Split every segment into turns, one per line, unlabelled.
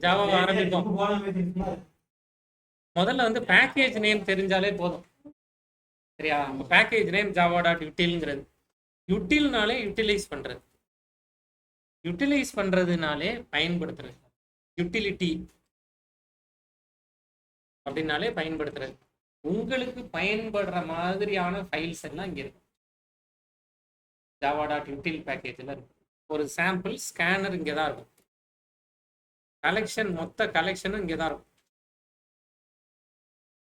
ஜாவாவை ஆரம்பிப்போம். முதல்ல வந்து பேக்கேஜ் நேம் தெரிஞ்சாலே போதும். சரியா? பேக்கேஜ் நேம் ஜாவா டாட் யூட்டில்ங்கிறது. யூட்டில்னாலே யூட்டிலைஸ் பண்றது. யூட்டிலைஸ் பண்றதுனாலே பயன்படுத்துறது. யூட்டிலிட்டி அப்படின்னாலே பயன்படுத்துறது. உங்களுக்கு பயன்படுற மாதிரியான ஃபைல்ஸ் எல்லாம் இங்க இருக்கு. ஜாவா டாட் யூட்டில் பேக்கேஜில் இருக்கும். ஒரு சாம்பிள் ஸ்கேனர் இங்கே தான் இருக்கும். கலெக்ஷன் மொத்த கலெக்ஷனும் இங்கே தான் இருக்கும்.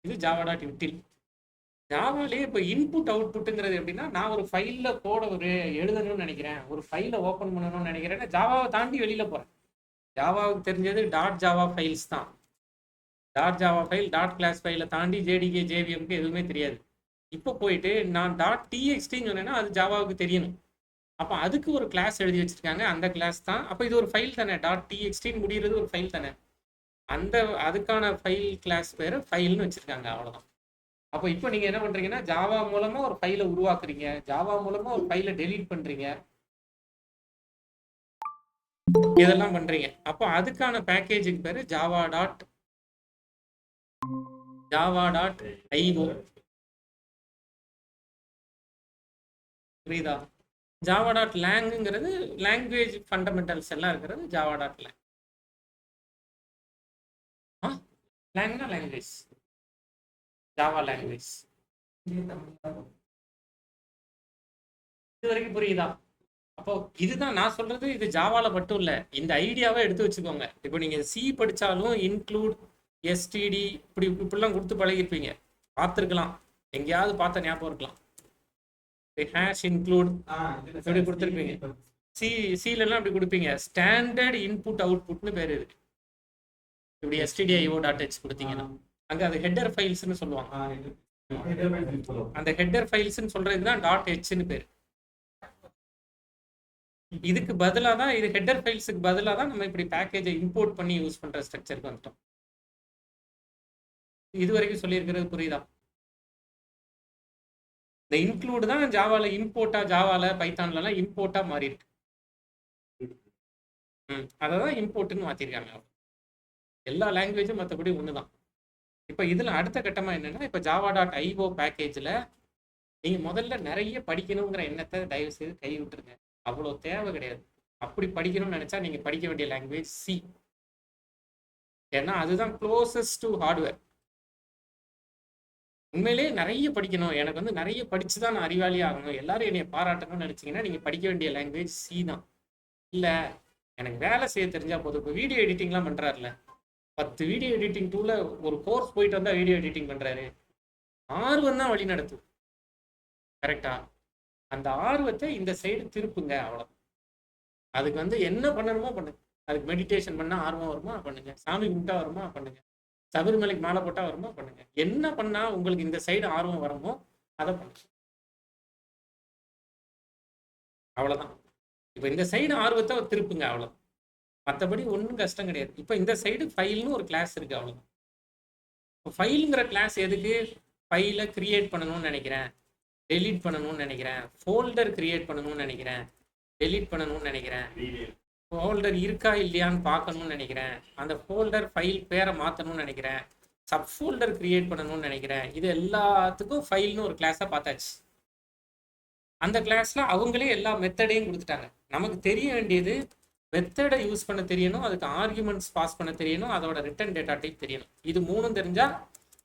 இது ஜாவா டாட் யூட்டில். ஜாவாலே இப்போ இன்புட் அவுட்புட்டுங்கிறது எப்படின்னா, நான் ஒரு ஃபைலில் எழுதணும்னு நினைக்கிறேன், ஒரு ஃபைலை ஓப்பன் பண்ணணும்னு நினைக்கிறேன்னா ஜாவாவை தாண்டி வெளியில் போகிறேன். ஜாவாவுக்கு தெரிஞ்சது டாட் ஜாவா ஃபைல்ஸ் தான். Dot Java file, dot class ஃபைலை தாண்டி ஜேடிகே ஜேவிஎம்க்கு எதுவுமே தெரியாது. இப்போ போயிட்டு நான் டாட் டிஎக்ஸ்டின்னு சொன்னேன்னா அது ஜாவாவுக்கு தெரியணும். அப்போ அதுக்கு ஒரு கிளாஸ் எழுதி வச்சிருக்காங்க, அந்த கிளாஸ் தான். அப்போ இது ஒரு ஃபைல் தானே, டாட் டிஎக்ஸ்டின்னு முடிகிறது ஒரு ஃபைல் தானே. அதுக்கான ஃபைல் கிளாஸ் பேர் ஃபைல்னு வச்சிருக்காங்க, அவ்வளோதான். அப்போ இப்போ நீங்கள் என்ன பண்ணுறீங்கன்னா, ஜாவா மூலமாக ஒரு ஃபைலை உருவாக்குறீங்க, ஜாவா மூலமாக ஒரு ஃபைலை டெலீட் பண்ணுறீங்க, இதெல்லாம் பண்ணுறீங்க. அப்போ அதுக்கான பேக்கேஜுக்கு பேர் ஜாவா டாட் ஐஓ. புரியுதா? ஜாவா டாட் லேங்குங்கிறது லாங்குவேஜ் ஃபண்டமெண்டல்ஸ் எல்லாம் இருக்கிறது ஜாவா டாட் லேங். லேங்னா லாங்குவேஜ், ஜாவா லாங்குவேஜ். இது வரைக்கும் புரியுதா? அப்போ இதுதான் நான் சொல்றது. இது ஜாவால மட்டும் இல்ல, இந்த ஐடியாவை எடுத்து வச்சுக்கோங்க. இப்போ நீங்க சி படிச்சாலும் இன்க்ளூட், எஸ்டிடி இப்படிலாம் கொடுத்து பழகிருப்பீங்க, பார்த்துருக்கலாம், எங்கேயாவது பார்த்த ஞாபகம் இருக்கலாம். ஹேஷ் இன்க்ளூட் இப்படி கொடுத்துருப்பீங்க. சிலெல்லாம் அப்படி கொடுப்பீங்க. ஸ்டாண்டர்ட் இன்புட் அவுட்புட்னு பேர் இருக்கு. இப்படி stdio டாட் ஹெச் கொடுத்தீங்கன்னா அங்க அது ஹெட்டர் ஃபைல்ஸ்னு சொல்லுவாங்க. அந்த ஹெட்டர் ஃபைல்ஸ்னு சொல்றதுக்கு தான் டாட் ஹெச்னு பேர். இதுக்கு பதிலாக தான், இது ஹெட்டர் ஃபைல்ஸுக்கு பதிலாக தான் நம்ம இப்படி பேக்கேஜை இம்போர்ட் பண்ணி யூஸ் பண்ற ஸ்ட்ரக்சருக்கு வந்துட்டோம். இது வரைக்கும் சொல்லியிருக்கிறது புரியுதா? இந்த இன்க்ளூட் தான் ஜாவால இம்போர்ட்டா, ஜாவால பைத்தான்லாம் இம்போர்ட்டா மாறி இருக்கு. அதை தான் இம்போர்ட்னு மாத்திருக்காங்க. எல்லா லாங்குவேஜும் மற்றபடி ஒண்ணுதான். இப்போ இதுல அடுத்த கட்டமா என்னன்னா, இப்போ ஜாவா டாட் ஐஓ பேக்கேஜ்ல நீங்க முதல்ல நிறைய படிக்கணுங்கிற எண்ணத்தை தயவு செய்து கை விட்டுருங்க. அவ்வளோ தேவை கிடையாது. அப்படி படிக்கணும்னு நினைச்சா நீங்க படிக்க வேண்டிய லாங்குவேஜ் சி. ஏன்னா அதுதான் க்ளோசஸ்ட் டு ஹார்ட்வேர். உண்மையிலேயே நிறைய படிக்கணும், எனக்கு வந்து நிறைய படிச்சு தான் நான் அறிவாளி ஆகணும், எல்லாரும் என்னைய பாராட்டணும்னு நினைச்சீங்கன்னா நீங்க படிக்க வேண்டிய லாங்குவேஜ் சி தான். இல்ல எனக்கு வேலை செய்ய தெரிஞ்சா போதும். இப்போ வீடியோ எடிட்டிங்லாம் பண்றாருல, 10 வீடியோ எடிட்டிங் டூல ஒரு கோர்ஸ் போயிட்டு வந்தா வீடியோ எடிட்டிங் பண்றாரு. ஆர்வம் தான் வழி நடத்துது. கரெக்டா? அந்த ஆர்வத்தை இந்த சைடு திருப்புங்க, அவ்வளோ. அதுக்கு வந்து என்ன பண்ணணுமோ பண்ணுங்க. அதுக்கு மெடிடேஷன் பண்ணா ஆர்வம் வருமா பண்ணுங்க, சாமி கும்பிட்டா வருமா பண்ணுங்க, சபரிமலைக்கு மாலை போட்டா வருமா பண்ணுங்க. என்ன பண்ணா உங்களுக்கு இந்த சைடு ஆர்வம் வருமோ அதை பண்ணுங்க, அவ்வளவுதான். இப்போ இந்த சைடு ஆர்வத்தை திருப்புங்க, அவ்வளோ. மற்றபடி ஒன்றும் கஷ்டம் கிடையாது. இப்போ இந்த சைடு ஃபைல்னு ஒரு கிளாஸ் இருக்கு, அவ்வளோதான். இப்போ ஃபைலுங்கிற கிளாஸ் எதுக்கு? ஃபைலை கிரியேட் பண்ணணும்னு நினைக்கிறேன், டெலீட் பண்ணணும்னு நினைக்கிறேன், ஃபோல்டர் கிரியேட் பண்ணணும்னு நினைக்கிறேன், டெலீட் பண்ணணும்னு நினைக்கிறேன், ஃபோல்டர் இருக்கா இல்லையான்னு பார்க்கணும்னு நினைக்கிறேன், அந்த ஃபோல்டர் ஃபைல் பேரை மாற்றணும்னு நினைக்கிறேன், சப் ஃபோல்டர் கிரியேட் பண்ணணும்னு நினைக்கிறேன். இது எல்லாத்துக்கும் ஃபைல்னு ஒரு கிளாஸாக பார்த்தாச்சு. அந்த கிளாஸ்ல அவங்களே எல்லா மெத்தடையும் கொடுத்துட்டாங்க. நமக்கு தெரிய வேண்டியது மெத்தடை யூஸ் பண்ண தெரியணும், அதுக்கு ஆர்குமெண்ட்ஸ் பாஸ் பண்ண தெரியணும், அதோட ரிட்டர்ன் டேட்டா டைப் தெரியணும். இது மூணும் தெரிஞ்சா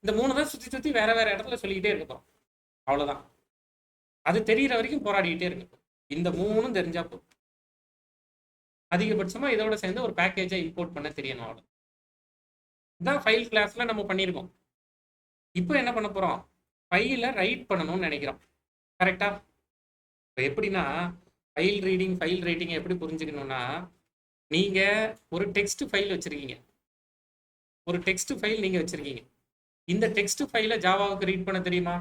இந்த மூணு தான் சுற்றி சுற்றி வேற வேற இடத்துல சொல்லிக்கிட்டே இருக்கோம், அவ்வளோதான். அது தெரியற வரைக்கும் போராடிக்கிட்டே இருக்கு. இந்த மூணும் தெரிஞ்சா போதும். அதிகபட்சமா இதோட சேர்ந்து ஒரு பேக்கேஜை இம்போர்ட் பண்ண தெரியணும், அவ்வளோ. இதுதான் ஃபைல் கிளாஸ்ல நம்ம பண்ணியிருக்கோம். இப்போ என்ன பண்ண போறோம்? ஃபைலை ரைட் பண்ணணும்னு நினைக்கிறோம். கரெக்டா? இப்போ எப்படின்னா, ஃபைல் ரீடிங் ஃபைல் ரைட்டிங் எப்படி புரிஞ்சுக்கணும்னா, நீங்க ஒரு டெக்ஸ்ட் ஃபைல் வச்சிருக்கீங்க, ஒரு டெக்ஸ்ட் ஃபைல் நீங்க வச்சிருக்கீங்க. இந்த டெக்ஸ்ட் ஃபைலை ஜாவாவுக்கு ரீட் பண்ண தெரியுமா?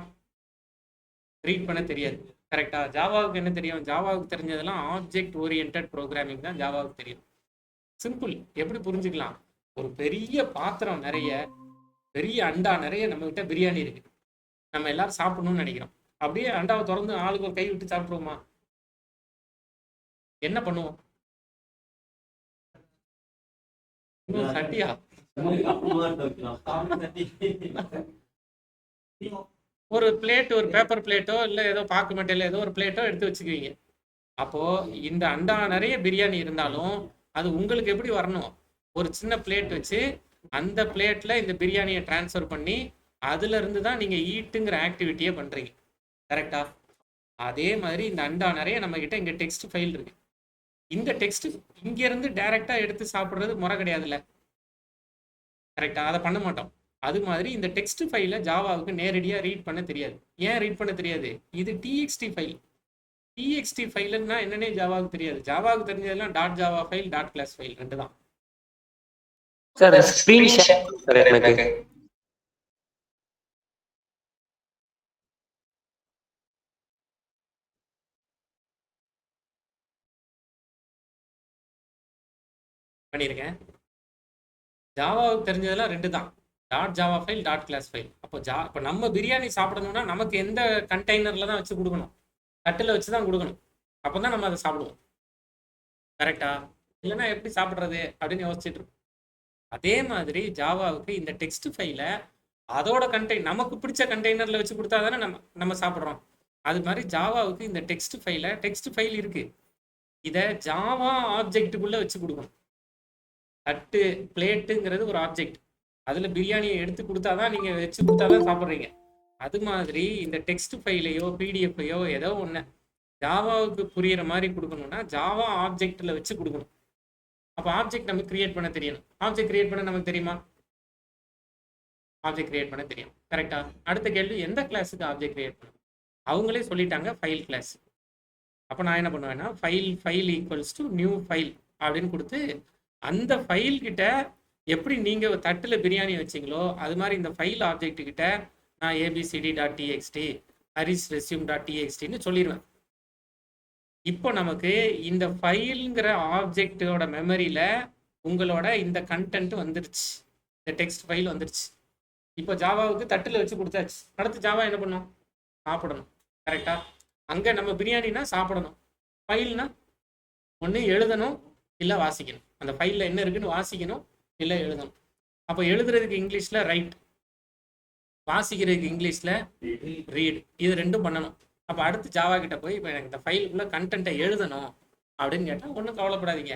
ரீட் பண்ண தெரியாது. கரெக்டா? ஜாவாவுக்கு என்ன தெரியும்? ஜாவாவுக்கு தெரிஞ்சதெல்லாம் ஆப்ஜெக்ட் ஓரியன்டட் ப்ரோக்ராமிங் தான் ஜாவாவுக்கு தெரியும். சிம்பிள். எப்படி புரிஞ்சுக்கலாம்? ஒரு பெரிய பாத்திரம் நிறைய, பெரிய அண்டா நிறைய நம்ம கிட்ட பிரியாணி இருக்கு, நம்ம எல்லாரும் சாப்பிடணும்னு நினைக்கிறோம். அப்படியே அண்டாவை திறந்து ஆளுக்கு ஒரு கை விட்டு சாப்பிடுவோமா? என்ன பண்ணுவோம்? இன்னும் சட்டியா? ஒரு பிளேட், ஒரு பேப்பர் பிளேட்டோ இல்ல ஏதோ பாக்கு மட்டையில ஏதோ ஒரு பிளேட்டோ எடுத்து வச்சுக்குவீங்க. அப்போ இந்த அண்டா நிறைய பிரியாணி இருந்தாலும் அது உங்களுக்கு எப்படி வரணும்? ஒரு சின்ன பிளேட் வச்சு அந்த பிளேட்ல இந்த பிரியாணியை டிரான்ஸ்ஃபர் பண்ணி அதுல இருந்து தான் நீங்க ஈட்டுங்கிற ஆக்டிவிட்டியை பண்றீங்க. கரெக்டா? அதே மாதிரி இந்த அண்டா நிறைய நம்ம கிட்ட இங்க டெக்ஸ்ட் ஃபைல் இருக்கு. இந்த டெக்ஸ்ட் இங்க இருந்து டைரக்டா எடுத்து சாப்பிடுறது முறை கிடையாதுல்ல. கரெக்டா? அதை பண்ண மாட்டோம். அது மாதிரி இந்த டெக்ஸ்ட் ஃபைலை ஜாவாவுக்கு நேரடியாக ரீட் பண்ண தெரியாது. ஏன் ரீட் பண்ண தெரியாது? இது டிஎக்ஸ்டி ஃபைல். டிஎக்ஸ்டி ஃபைல்னா என்னன்னே ஜாவாவுக்கு தெரியாது. ஜாவாவுக்கு தெரிஞ்சதெல்லாம் dot Java file, dot class file ரெண்டு தான்.
சார் ஸ்கிரீன் ஷேர் சார் எனக்கு.
பண்ணியிருக்கேன். ஜாவாவுக்கு தெரிஞ்சதெல்லாம் ரெண்டு தான். Dot Java file, dot class file. இப்போ நம்ம பிரியாணி சாப்பிடணும்னா நமக்கு எந்த கண்டெய்னரில் தான் வச்சு கொடுக்கணும்? தட்டில் வச்சு தான் கொடுக்கணும். அப்போ தான் நம்ம அதை சாப்பிடுவோம். கரெக்டா? இல்லைன்னா எப்படி சாப்பிட்றது அப்படின்னு யோசிச்சுட்டு இருக்கோம். அதே மாதிரி ஜாவாவுக்கு இந்த டெக்ஸ்ட் ஃபைலை அதோட நமக்கு பிடிச்ச கண்டெய்னரில் வச்சு கொடுத்தா தானே நம்ம சாப்பிட்றோம். அது மாதிரி ஜாவாவுக்கு இந்த டெக்ஸ்ட் ஃபைல் இருக்கு. இதை ஜாவா ஆப்ஜெக்டுக்குள்ளே வச்சு கொடுக்கணும். தட்டு பிளேட்டுங்கிறது ஒரு ஆப்ஜெக்ட். அதில் பிரியாணியை எடுத்து கொடுத்தாதான் நீங்கள் வச்சு கொடுத்தாதான் சாப்பிட்றீங்க. அது மாதிரி இந்த டெக்ஸ்ட் ஃபைலையோ பிடிஎஃப்ஐயோ ஏதோ ஒன்று ஜாவாவுக்கு புரியிற மாதிரி கொடுக்கணும்னா ஜாவா ஆப்ஜெக்டில் வச்சு கொடுக்கணும். அப்போ ஆப்ஜெக்ட் நமக்கு கிரியேட் பண்ண தெரியணும். ஆப்ஜெக்ட் கிரியேட் பண்ண நமக்கு தெரியுமா? ஆப்ஜெக்ட் கிரியேட் பண்ண தெரியும். கரெக்டா? அடுத்த கேள்வி, எந்த கிளாஸுக்கு ஆப்ஜெக்ட் கிரியேட் பண்ணணும்? அவங்களே சொல்லிட்டாங்க ஃபைல் கிளாஸ். அப்போ நான் என்ன பண்ணுவேன்னா file equals to new file அப்படின்னு கொடுத்து அந்த ஃபைல் கிட்ட எப்படி நீங்கள் தட்டில் பிரியாணி வச்சிங்களோ அது மாதிரி இந்த ஃபைல் ஆப்ஜெக்ட் கிட்ட நான் abcd.txt ஹரிஸ் ரெஸ்யூம்.txtன்னு சொல்லிடுவேன். இப்போ நமக்கு இந்த ஃபைலுங்கிற ஆப்ஜெக்டோட மெமரியில் உங்களோட இந்த கண்டென்ட் வந்துருச்சு, இந்த டெக்ஸ்ட் ஃபைல் வந்துருச்சு. இப்போ ஜாவாவுக்கு தட்டில் வச்சு கொடுத்தாச்சு. அடுத்து ஜாவா என்ன பண்ணும்? சாப்பிடணும். கரெக்டா? அங்கே நம்ம பிரியாணினா சாப்பிடணும், ஃபைல்னா ஒன்று எழுதணும் இல்லை வாசிக்கணும். அந்த ஃபைலில் என்ன இருக்குன்னு வாசிக்கணும் இல்லை எழுதணும். அப்போ எழுதுறதுக்கு இங்கிலீஷில் ரைட், வாசிக்கிறதுக்கு இங்கிலீஷில் ரீட். இது ரெண்டும் பண்ணணும். அப்போ அடுத்து ஜாவா கிட்ட போய் இப்போ எனக்கு இந்த ஃபைலுக்குள்ளே கண்டென்ட்டை எழுதணும் அப்படின்னு கேட்டால் ஒன்றும் கவலைப்படாதீங்க,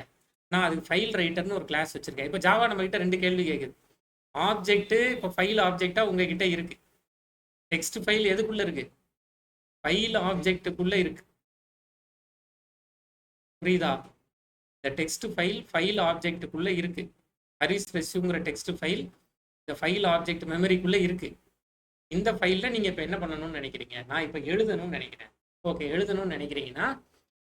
நான் அதுக்கு ஃபைல் ரைட்டர்னு ஒரு கிளாஸ் வச்சுருக்கேன். இப்போ ஜாவா நம்ம கிட்ட ரெண்டு கேள்வி கேட்குது. ஆப்ஜெக்ட்டு இப்போ ஃபைல் ஆப்ஜெக்டாக உங்ககிட்ட இருக்கு. டெக்ஸ்ட் ஃபைல் எதுக்குள்ளே இருக்கு? ஃபைல் ஆப்ஜெக்டுக்குள்ளே இருக்கு. புரியுதா? இந்த டெக்ஸ்ட் ஃபைல் ஆப்ஜெக்டுக்குள்ளே இருக்கு. ஹரிஸ் ரெஸ்யூங்கிற டெக்ஸ்ட் ஃபைல் இந்த ஃபைல் ஆப்ஜெக்ட் மெமரிக்குள்ளே இருக்கு. இந்த ஃபைலில் நீங்கள் இப்போ என்ன பண்ணணும்னு நினைக்கிறீங்க? நான் இப்போ எழுதணும்னு நினைக்கிறேன். ஓகே, எழுதணும்னு நினைக்கிறீங்கன்னா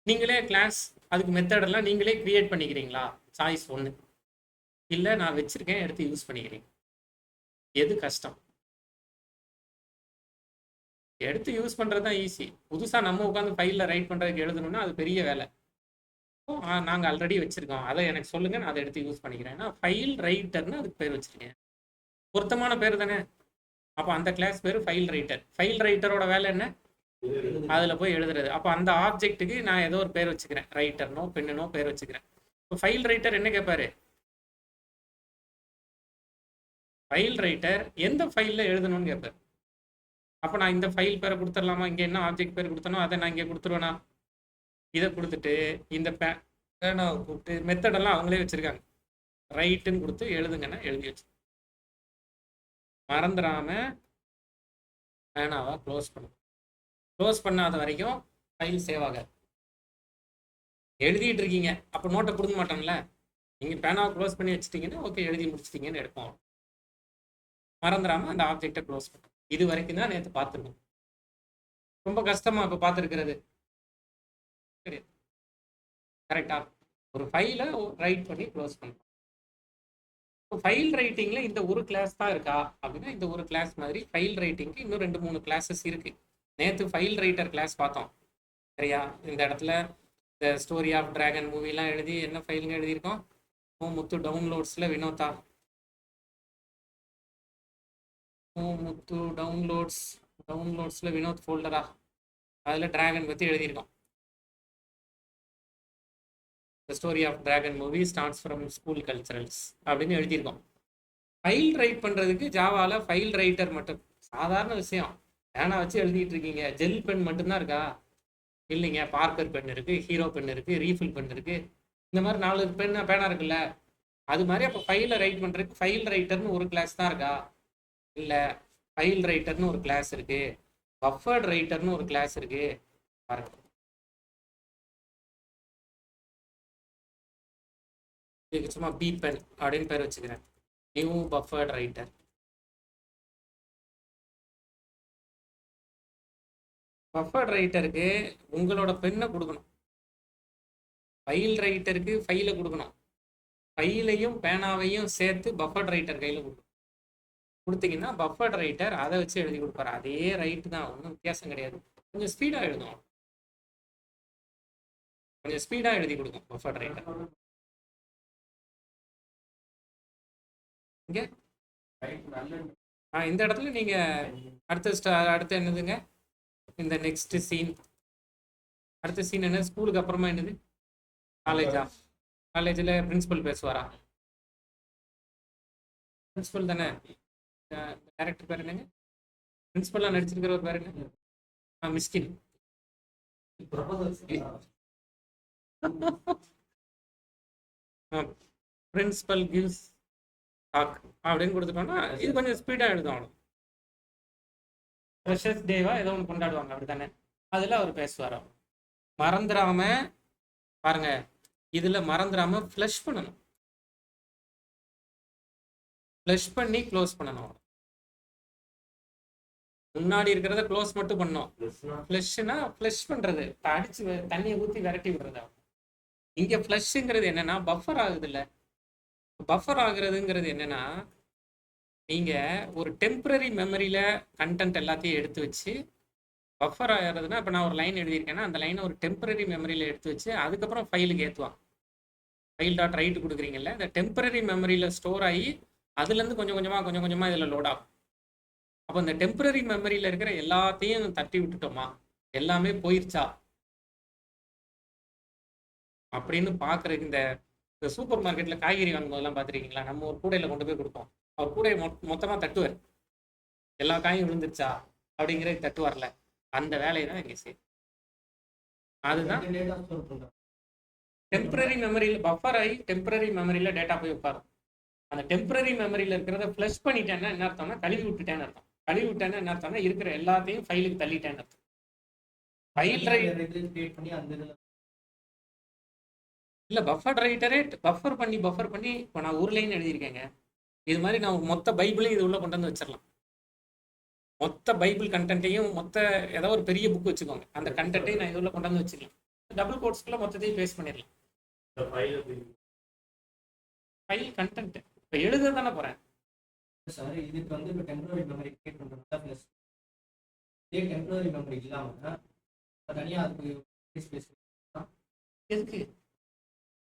நீங்களே கிளாஸ் அதுக்கு மெத்தடெல்லாம் நீங்களே கிரியேட் பண்ணிக்கிறீங்களா? சாய்ஸ் 1. இல்லை நான் வச்சுருக்கேன் எடுத்து யூஸ் பண்ணிக்கிறீங்க. எது கஷ்டம்? எடுத்து யூஸ் பண்ணுறது தான் ஈஸி. புதுசாக நம்ம உட்காந்து ஃபைலில் ரைட் பண்ணுறதுக்கு எழுதணும்னா அது பெரிய வேலை. நாங்கள் ஆல்ரெடி வச்சுருக்கோம், அதை எனக்கு சொல்லுங்கள், நான் அதை எடுத்து யூஸ் பண்ணிக்கிறேன். ஏன்னா ஃபைல் ரைட்டர்னு அதுக்கு பேர் வச்சுருக்கேன். பொருத்தமான பேர் தானே? அப்போ அந்த கிளாஸ் பேர் ஃபைல் ரைட்டர். ஃபைல் ரைட்டரோட வேலை என்ன? அதில் போய் எழுதுறது. அப்போ அந்த ஆப்ஜெக்ட்டுக்கு நான் ஏதோ ஒரு பேர் வச்சுக்கிறேன், ரைட்டர்னோ பெண்ணுனோ பேர் வச்சுக்கிறேன். இப்போ ஃபைல் ரைட்டர் என்ன கேட்பாரு? ஃபைல் ரைட்டர் எந்த ஃபைலில் எழுதணும்னு கேட்பார். அப்போ நான் இந்த ஃபைல் பேரை கொடுத்துடலாமா? இங்கே என்ன ஆப்ஜெக்ட் பேர் கொடுத்தனோ அதை நான் இங்கே கொடுத்துருவேனா? இதை கொடுத்துட்டு இந்த பேனாவை கூப்பிட்டு மெத்தடெல்லாம் அவங்களே வச்சுருக்காங்க, ரைட்டுன்னு கொடுத்து எழுதுங்கன்னா எழுதி வச்சு மறந்துடாம பேனாவை க்ளோஸ் பண்ணும். க்ளோஸ் பண்ணாத வரைக்கும் ஃபைல் சேவ் ஆகாது. எழுதிட்டு இருக்கீங்க, அப்போ நோட்டை கொடுக்க மாட்டோம்ல. நீங்கள் பேனாவை க்ளோஸ் பண்ணி வச்சுட்டீங்கன்னா ஓகே எழுதி முடிச்சிட்டிங்கன்னு எடுப்போம். மறந்துடாம அந்த ஆப்ஜெக்டை க்ளோஸ் பண்ணும். இது வரைக்கும் தான் நேற்று பார்த்துருக்கோம். ரொம்ப கஷ்டமா இப்போ பார்த்துருக்கிறது கிடையாது. கரெக்டா? ஒரு ஃபைலை ரைட் பண்ணி க்ளோஸ் பண்ணுறோம். ஃபைல் ரைட்டிங்கில் இந்த ஒரு கிளாஸ் தான் இருக்கா அப்படின்னா இந்த ஒரு கிளாஸ் மாதிரி ஃபைல் ரைட்டிங்க்கு இன்னும் 2-3 கிளாஸஸ் இருக்கு. நேற்று ஃபைல் ரைட்டர் கிளாஸ் பார்த்தோம், சரியா? இந்த இடத்துல இந்த ஸ்டோரி ஆஃப் டிராகன் மூவிலாம் எழுதி என்ன ஃபைலுங்க எழுதியிருக்கோம்? முத்து டவுன்லோட்ஸில் வினோதா, முத்து டவுன்லோட்ஸில் வினோத் ஃபோல்டரா, அதில் டிராகன் பற்றி எழுதியிருக்கோம். The story of dragon movie starts from school culturals அப்படின்னு எழுதியிருக்கோம். ஃபைல் ரைட் பண்ணுறதுக்கு ஜாவாவில் ஃபைல் ரைட்டர் மட்டும் சாதாரண விஷயம். பேனா வச்சு எழுதிட்டு இருக்கீங்க, ஜெல் பென் மட்டும்தான் இருக்கா? இல்லைங்க, பார்க்கர் பென் இருக்குது, ஹீரோ பென் இருக்குது, ரீஃபில் பென் இருக்குது, இந்த மாதிரி 4 பேனா இருக்குல்ல. அது மாதிரி அப்போ ஃபைலை ரைட் பண்ணுறதுக்கு ஃபைல் ரைட்டர்னு ஒரு கிளாஸ் தான் இருக்கா? இல்லை, ஃபைல் ரைட்டர்னு ஒரு கிளாஸ் இருக்குது, பஃபர்ட் ரைட்டர்னு ஒரு கிளாஸ் இருக்குது. பாருங்க, இதுக்கு சும்மா பி பென் அப்படின்னு பேர் வச்சுக்கிறேன், நியூ பஃபர்ட் ரைட்டர். பஃபர்ட் ரைட்டருக்கு உங்களோட பெண்ணை கொடுக்கணும், ஃபைல் ரைட்டருக்கு ஃபைலை கொடுக்கணும், ஃபைலையும் பேனாவையும் சேர்த்து பஃபர்ட் ரைட்டர் கையில் கொடுத்தீங்கன்னா பஃபர்ட் ரைட்டர் அதை வச்சு எழுதி கொடுப்பாரு. அதே ரைட்டு தான், ஒன்றும் வித்தியாசம் கிடையாது. கொஞ்சம் ஸ்பீடாக எழுதும், கொஞ்சம் ஸ்பீடாக எழுதி கொடுக்கும் பஃபர்ட் ரைட்டர். இங்கே இந்த இடத்துல நீங்கள் அடுத்த என்னதுங்க, இந்த நெக்ஸ்ட் சீன், அடுத்த சீன் என்ன? ஸ்கூலுக்கு அப்புறமா என்னது? காலேஜா? காலேஜில் பிரின்சிபல் பேசுவாரா? பிரின்சிபல் தானே. டேரக்டர் பேர் என்னங்க? பிரின்சிபலாக நடிச்சிருக்கிற ஒரு பேர் என்ன? மிஸ்கின். பிரின்சிபல் கிவ்ஸ் டாக் அப்படின்னு கொடுத்துட்டோம்னா இது கொஞ்சம் ஸ்பீடாக எழுதும். ஃப்ரெஷர்ஸ் டேவா ஏதோ ஒன்று கொண்டாடுவாங்க அப்படி தானே, அதில் அவர் பேசுவார். மறந்துடாம பாருங்க, இதில் மறந்துடாம ஃப்ளஷ் பண்ணணும், ஃப்ளஷ் பண்ணி க்ளோஸ் பண்ணணும். முன்னாடி இருக்கிறத க்ளோஸ் மட்டும் பண்ணோம். ஃப்ளஷ்னா ஃப்ளஷ் பண்ணுறது, அடிச்சு தண்ணியை ஊற்றி விரட்டி விடுறது. இங்கே ஃப்ளஷ்ங்கிறது என்னன்னா பஃபர் ஆகுது இல்லை. பஃபர் ஆகுறதுங்கிறது என்னன்னா, நீங்கள் ஒரு டெம்பரரி மெமரியில் கண்டென்ட் எல்லாத்தையும் எடுத்து வச்சு பஃபர் ஆகிறதுனா, இப்போ நான் ஒரு லைன் எழுதியிருக்கேன்னா அந்த லைனை ஒரு டெம்பரரி மெமரியில் எடுத்து வச்சு அதுக்கப்புறம் ஃபைலுக்கு ஏற்றுவான். ஃபைல் டாட் ரைட்டு கொடுக்குறீங்கல்ல, இந்த டெம்பரரி மெமரியில் ஸ்டோர் ஆகி அதுலேருந்து கொஞ்சம் கொஞ்சமாக இதில் லோட் ஆகும். அப்போ இந்த டெம்பரரி மெமரியில் இருக்கிற எல்லாத்தையும் தட்டி விட்டுட்டோமா, எல்லாமே போயிருச்சா அப்படின்னு பார்க்குறதுக்கு இந்த சூப்பர் மார்க்கெட்டில் காய்கறி வாங்கும் போதெல்லாம் பார்த்துருக்கீங்களா? நம்ம ஒரு கூடையில் கொண்டு போய் கொடுப்போம், அவர் கூடையை மொத்தமாக தட்டுவார், எல்லா காயும் விழுந்துருச்சா அப்படிங்கிறது தட்டுவார்ல, அந்த வேலையை தான் இங்கே செய்யும். அதுதான் டெம்பரரி மெமரியில் பஃபர் ஆகி டெம்பரரி மெமரியில் டேட்டா போய் உட்காரும். அந்த டெம்பரரி மெமரியில் இருக்கிறத ஃப்ளஷ் பண்ணிட்டேன்னா என்ன அர்த்தம்னா கழுவி விட்டுட்டேன்னு அர்த்தம். கழுவி விட்டேன்னா என்ன அர்த்தம்னா இருக்கிற எல்லாத்தையும் ஃபைலுக்கு தள்ளிட்டேன்னு அர்த்தம். ஃபைல் இல்லை, பஃபர் ரைட்டரே பஃபர் பண்ணி இப்போ நான் ஒரு லைன் எழுதியிருக்கேங்க. இது மாதிரி நான் மொத்த பைபிளையும் இது உள்ள கொண்டு வந்து வச்சிடலாம். மொத்த பைபிள் கண்டென்ட்டையும் ஏதோ ஒரு பெரிய புக் வச்சுக்கோங்க, அந்த கண்டென்ட்டையும் நான் இது உள்ள கொண்டு வந்து வச்சுக்கலாம். டபுள் கோட்ஸ்க்குள்ள மொத்தத்தையும் பேஸ்ட் பண்ணிடலாம். ஃபைல் கண்டென்ட் இப்போ எழுத தானே போகிறேன்
சார். இதுக்கு வந்து இப்போ டெம்பரரி மெமரி கிரியேட் பண்ணுறதா ப்ளஸ் இதே டெம்பரரி மெமரி இல்லாமல் தனியாக அதுக்கு ஸ்பேஸ்
எதுக்கு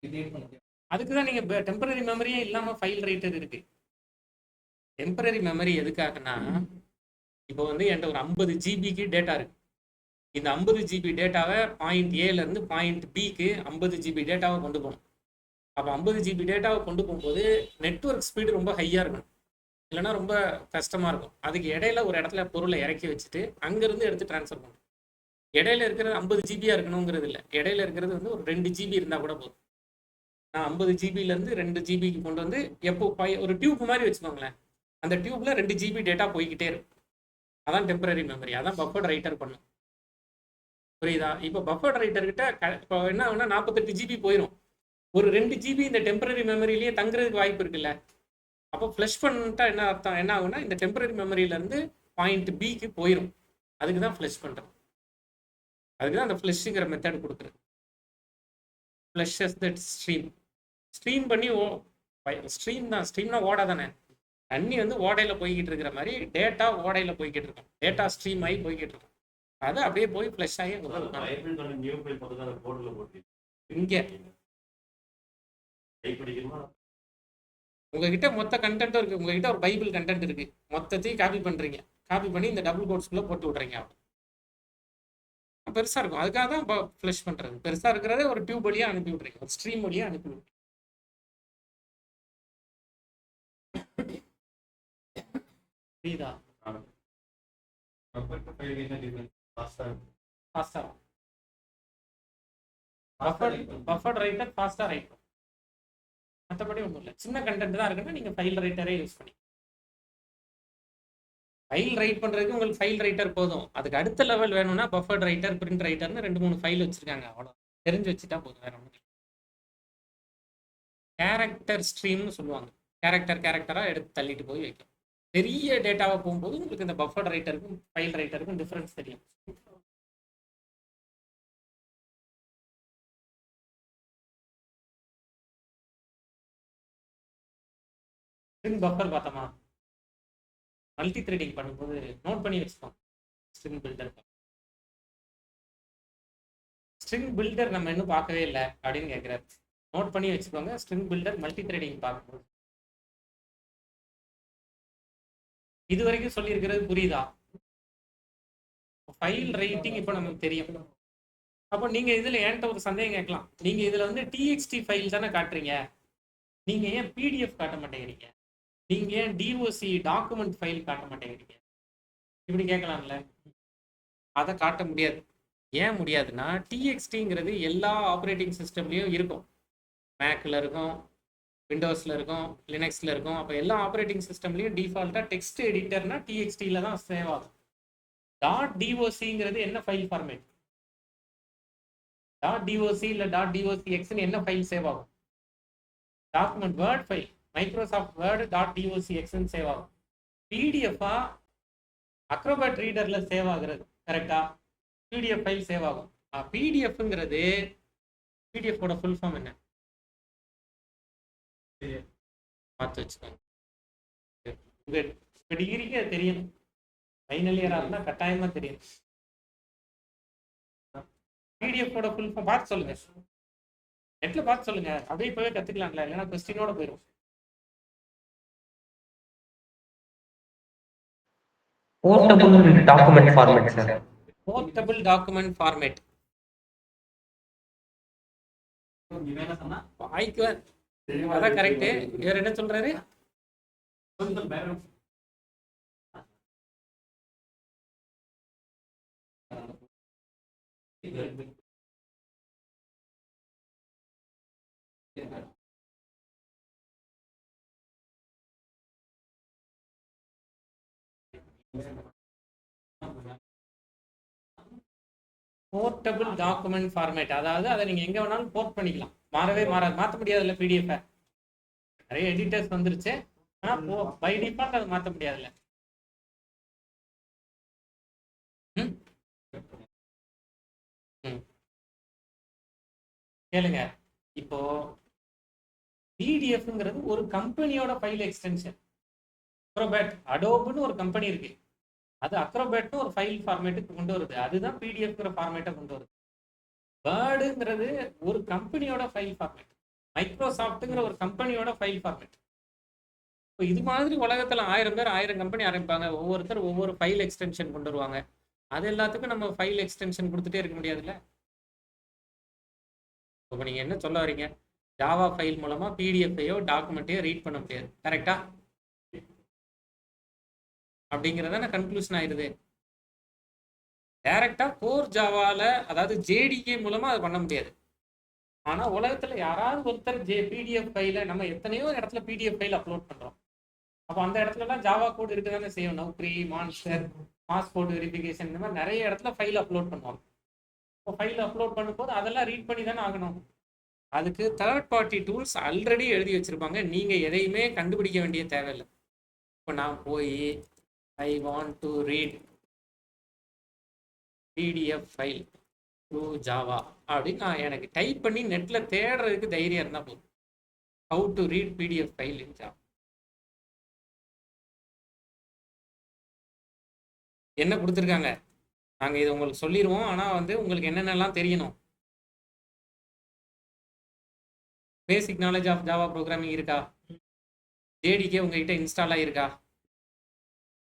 கிரியேட் பண்ண?
அதுக்கு தான் நீங்கள் டெம்பரரி மெமரியே இல்லாமல் ஃபைல் ரைட்டர் இருக்கு. டெம்பரரி மெமரி எதுக்காகனா, இப்போ வந்து என்கிட்ட ஒரு 50 ஜிபிக்கு டேட்டா இருக்கு. இந்த 50 ஜிபி டேட்டாவை பாயிண்ட் ஏலேருந்து பாயிண்ட் பிக்கு 50 ஜிபி டேட்டாவை கொண்டு போகணும். அப்போ 50 ஜிபி டேட்டாவை கொண்டு போகும்போது நெட்வொர்க் ஸ்பீடு ரொம்ப ஹையாக இருக்கணும், இல்லைன்னா ரொம்ப கஷ்டமாக இருக்கும். அதுக்கு இடையில ஒரு இடத்துல பொருளை இறக்கி வச்சுட்டு அங்கேருந்து எடுத்து ட்ரான்ஸ்ஃபர் பண்ணணும். இடையில இருக்கிறது 50 ஜிபியாக இருக்கணுங்கிறது இல்லை, இடையில இருக்கிறது வந்து ஒரு 2 ஜிபி இருந்தால் கூட போதும். நான் 50 ஜிபிலேருந்து 2 ஜிபிக்கு கொண்டு வந்து எப்போ ஒரு டியூப் மாதிரி வச்சுக்கோங்களேன், அந்த டியூப்ல 2 ஜிபி டேட்டா போய்கிட்டே இருக்கும். அதான் டெம்பரரி மெமரி, அதான் பஃபர்ட் ரைட்டர் பண்ணும். புரியுதா? இப்போ பஃபர்ட் ரைட்டர்கிட்ட இப்போ என்ன ஆகுனா 48 ஜிபி போயிடும், ஒரு 2 ஜிபி இந்த டெம்பரரி மெமரியிலேயே தங்குறதுக்கு வாய்ப்பு இருக்குல்ல. அப்போ ஃப்ளஷ் பண்ணிட்டா என்ன அர்த்தம், என்ன ஆகுனா இந்த டெம்பரரி மெமரியிலேருந்து பாயிண்ட் பிக்கு போயிடும். அதுக்கு தான் ஃப்ளஷ் பண்ணுறது, அதுக்கு தான் அந்த ஃப்ளஷ்ங்கிற மெத்தட் கொடுக்குறது. ஃப்ளஷஸ் தட் ஸ்ட்ரீம் பண்ணி ஸ்ட்ரீம் தான். ஸ்ட்ரீம்னா ஓடை தானே, தண்ணி வந்து ஓடையில் போய்கிட்டு இருக்கிற மாதிரி டேட்டா ஓடையில் போய்கிட்டு இருக்கும், டேட்டா ஸ்ட்ரீம் ஆகி போய்கிட்டு இருக்கும். அது அப்படியே போய் ஃப்ளஷ் ஆகி இங்கே உங்ககிட்ட மொத்த கண்டென்ட்டும் இருக்கு. உங்ககிட்ட ஒரு பைபிள் கண்டென்ட் இருக்கு, மொத்தத்தையும் காப்பி பண்றீங்க, காப்பி பண்ணி இந்த டபுள் கோட்ஸ்குள்ள போட்டு விட்றீங்க. பெருசா இருக்கும். அதுக்காக தான் ஃப்ளஷ் பண்றது. பெருசா இருக்கிறத ஒரு டியூப் வழியா அனுப்பி விட்றீங்க, ஒரு ஸ்ட்ரீம் வழியா அனுப்பி விட்றீங்க. புரியுதா? ஃபாஸ்டா பஃபர்ட் ரைட்டர் ஃபாஸ்டா ரைட். மற்றபடி ஒன்றும் இல்லை. சின்ன கண்டென்ட் தான் இருக்குன்னா நீங்க ஃபைல் ரைட்டரே யூஸ் பண்ணி ஃபைல் ரைட் பண்றதுக்கு உங்களுக்கு ஃபைல் ரைட்டர் போதும். அதுக்கு அடுத்த லெவல் வேணும்னா பஃபர்ட் ரைட்டர், பிரிண்ட் ரைட்டர்னு 2-3 ஃபைல் வச்சிருக்காங்க. அவ்வளோ தெரிஞ்சு வச்சுட்டா போதும், வேற ஒன்றும் இல்லை. கேரக்டர் ஸ்ட்ரீம்னு சொல்லுவாங்க. கேரக்டரா எடுத்து தள்ளிட்டு போய் வைக்கும். பெரிய டேட்டாவை போகும்போது உங்களுக்கு இந்த பஃபர்ட் ரைட்டருக்கும் ஃபைல் ரைட்டருக்கும் டிஃபரன்ஸ் தெரியும். ஸ்ட்ரிங் பஃபர் பார்த்தோமா? மல்டி த்ரெடிங் பண்ணும்போது நோட் பண்ணி வச்சுக்கோங்க. ஸ்ட்ரிங் பில்டர் நம்ம இன்னும் பார்க்கவே இல்லை அப்படின்னு கேட்குறாரு. நோட் பண்ணி வச்சுக்கோங்க. ஸ்ட்ரிங் பில்டர் மல்டி த்ரெடிங் பார்க்கும்போது இது வரைக்கும் சொல்லியிருக்கிறது புரியுதா? ஃபைல் ரைட்டிங் இப்போ நமக்கு தெரியும். அப்போ நீங்க இதுல என்கிட்ட ஒரு சந்தேகம் கேட்கலாம். நீங்க இதுல வந்து டிஎக்ஸ்டி ஃபைல் தானே காட்டுறீங்க, நீங்க ஏன் பிடிஎஃப் காட்ட மாட்டேங்கிறீங்க? நீங்க ஏன் டிஓசி டாக்குமெண்ட் ஃபைல் காட்ட மாட்டேங்கிறீங்க? இப்படி கேட்கலாம்ல. அதை காட்ட முடியாது. ஏன் முடியாதுன்னா டிஎக்ஸ்டிங்கிறது எல்லா ஆப்ரேட்டிங் சிஸ்டம்லயும் இருக்கும். மேக்ல இருக்கும், விண்டோஸ்ல இருக்கும், லினக்ஸ்ல இருக்கும். அப்போ எல்லா ஆப்ரேட்டிங் சிஸ்டம்லயும் டிஃபால்ட்டா டெக்ஸ்ட் எடிட்டர்னா டிஎக்ஸ்டில தான் சேவ் ஆகும். .docங்கிறது என்ன ஃபைல் ஃபார்மேட்? .doc இல்ல .docx என்ன ஃபைல் சேவ் ஆகும்? Document word file, Microsoft word .docx save ஆகும். பிடிஎஃபா அக்ரோபாட் ரீடர்ல சேவ் ஆகுறது கரெக்டா? பிடிஎஃப் ஃபைல் சேவ் ஆகும். பிடிஎஃப்ங்கிறது பிடிஎஃபோட ஃபுல் ஃபார்ம் என்ன பார்த்து வச்சுக்கோங்க. உங்க டிகிரிக்கு அது தெரியணும். ஃபைனல் இயரா இருந்தா கட்டாயமா தெரியும். பிடிஎஃபோட ஃபுல் ஃபார்ம் பார்த்து சொல்லுங்க. நெட்ல பார்த்து சொல்லுங்க. அப்படியே இப்பவே கத்துக்கலாம்ல, இல்லைன்னா கொஸ்டினோட போயிடும்.
Portable document format sir.
Portable document format வாய்க்கு அதான் கரெக்ட். இவர் என்ன சொல்றாரு? போர்ட்டபிள் டாக்குமெண்ட் ஃபார்மேட், அதாவது அதை நீங்க எங்க வேணாலும் போர்ட் பண்ணிக்கலாம். மாறவே மாற்ற முடியாதுல்ல. பிடிஎஃப் நிறைய எடிட்டர்ஸ் வந்துருச்சு, ஆனா பை டிஃபால்ட் அதை மாற்ற முடியாதுல்ல. கேளுங்க. இப்போ பிடிஎஃப்ங்கிறது ஒரு கம்பெனியோட ஃபைல் எக்ஸ்டென்ஷன். அக்ரோபாட் அடோப்னு ஒரு கம்பெனி இருக்கு, அது அக்ரோபாட்னு ஒரு ஃபைல் ஃபார்மேட்டுக்கு கொண்டு வருது. அதுதான் பிடிஎஃப்ங்கிற ஃபார்மேட்டை கொண்டு வருது. வேர்டுங்கிறது ஒரு கம்பெனியோட ஃபைல் ஃபார்மேட். மைக்ரோசாஃப்ட்ங்கிற ஒரு கம்பெனியோட ஃபைல் ஃபார்மேட். இப்போ இது மாதிரி உலகத்துல 1000 பேர் 1000 கம்பெனி ஆரம்பிப்பாங்க. ஒவ்வொருத்தர் ஒவ்வொரு ஃபைல் எக்ஸ்டென்ஷன் கொண்டு வருவாங்க. அது எல்லாத்துக்கும் நம்ம ஃபைல் எக்ஸ்டென்ஷன் கொடுத்துட்டே இருக்க முடியாதுல்ல. இப்போ நீங்க என்ன சொல்ல வரீங்க? ஜாவா ஃபைல் மூலமா பிடிஎஃப்ஐயோ டாக்குமெண்ட்டையோ ரீட் பண்ண முடியாது, கரெக்டா? அப்படிங்கிறதான கன்க்ளூஷன் ஆயிருது. டைரக்டா கோர் ஜாவால, அதாவது ஜேடிகே மூலமா அது பண்ண முடியாது. ஆனா உலகத்துல யாராவது ஒருத்தர் பிடிஎஃப் ஃபைல, நம்ம எத்தனையோ இடத்துல பிடிஎஃப் ஃபைல் அப்லோட் பண்றோம். அப்போ அந்த இடத்துல எல்லாம் ஜாவா கோட் இருக்குதானே செய்யும். நௌக்ரி, மான்ஸ்டர், பாஸ்போர்ட் வெரிஃபிகேஷன், இந்த மாதிரி நிறைய இடத்துல ஃபைல் அப்லோட் பண்ணுவாங்க. இப்போ ஃபைல் அப்லோட் பண்ணும்போது அதெல்லாம் ரீட் பண்ணி தானே ஆகணும். அதுக்கு தேர்ட் பார்ட்டி டூல்ஸ் ஆல்ரெடி எழுதி வச்சிருப்பாங்க. நீங்க எதையுமே கண்டுபிடிக்க வேண்டிய தேவையில்லை. இப்போ நான் போய் I want to read PDF file through Java அப்படின்னு நான் எனக்கு டைப் பண்ணி நெட்ல தேடுறதுக்கு தைரியம் இருந்தால் போதும். How to read PDF file in Java. என்ன கொடுத்துருக்காங்க? நாங்கள் இது உங்களுக்கு சொல்லிடுவோம், ஆனால் வந்து உங்களுக்கு என்னென்னலாம் தெரியணும். Basic knowledge of Java programming இருக்கா? ஜேடிகே உங்ககிட்ட இன்ஸ்டால் ஆகிருக்கா?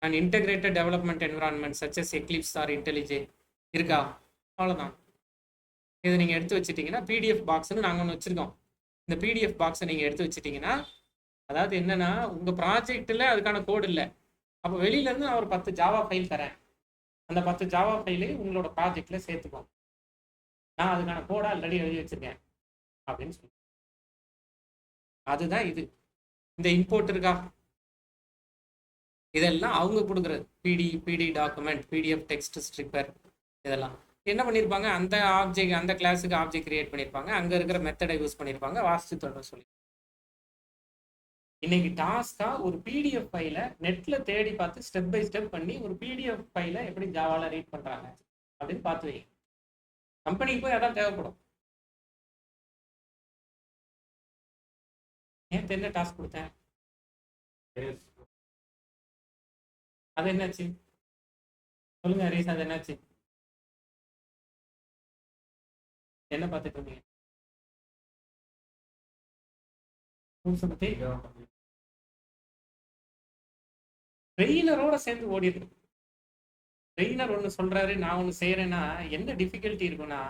And integrated development environment such as Eclipse or IntelliJ இருக்கா? அவ்வளோதான். இதை நீங்கள் எடுத்து வச்சுட்டிங்கன்னா பிடிஎஃப் பாக்ஸ்னு நாங்கள் ஒன்று வச்சுருக்கோம். இந்த பிடிஎஃப் பாக்ஸை நீங்கள் எடுத்து வச்சுட்டிங்கன்னா, அதாவது என்னன்னா உங்கள் ப்ராஜெக்டில் அதுக்கான கோடு இல்லை. அப்போ வெளியிலேருந்து நான் ஒரு 10 ஜாவா ஃபைல் தரேன். அந்த 10 ஜாவா ஃபைலு உங்களோட ப்ராஜெக்டில் சேர்த்துக்கோம். நான் அதுக்கான கோடை ஆல்ரெடி எழுதி வச்சுருக்கேன் அப்படின்னு சொல்லி. அதுதான் இது. இந்த இம்போர்ட் இருக்கா, இதெல்லாம் அவங்க கொடுக்குறது. பிடி டாக்குமெண்ட், பிடிஎஃப் டெக்ஸ்ட் ஸ்ட்ரிப்பர், இதெல்லாம் என்ன பண்ணியிருப்பாங்க, அந்த ஆப்ஜெக்ட், அந்த கிளாஸுக்கு ஆப்ஜெக்ட் கிரியேட் பண்ணியிருப்பாங்க, அங்கே இருக்கிற மெத்தடை யூஸ் பண்ணியிருப்பாங்க, வாசித்து தொடர சொல்லி. இன்னைக்கு டாஸ்கா ஒரு பிடிஎஃப் ஃபைலை நெட்டில் தேடி பார்த்து ஸ்டெப் பை ஸ்டெப் பண்ணி ஒரு பிடிஎஃப் ஃபைலை எப்படி ஜாவாவில் ரீட் பண்ணுறாங்க அப்படின்னு பார்த்து வை. கம்பெனிக்கு போய் அதான் தேவைப்படும். ஏன் என்ன டாஸ்க் கொடுத்தேன், அது என்னாச்சு சொல்லுங்க ஹரீஸ், அது என்னாச்சு? என்ன பார்த்துட்டு இருந்தீங்க? ட்ரெயினரோட சேர்ந்து ஓடிடுது. ட்ரெயினர் ஒன்று சொல்றாரு, நான் ஒன்று செய்யறேன்னா என்ன டிஃபிகல்ட்டி இருக்குன்னா,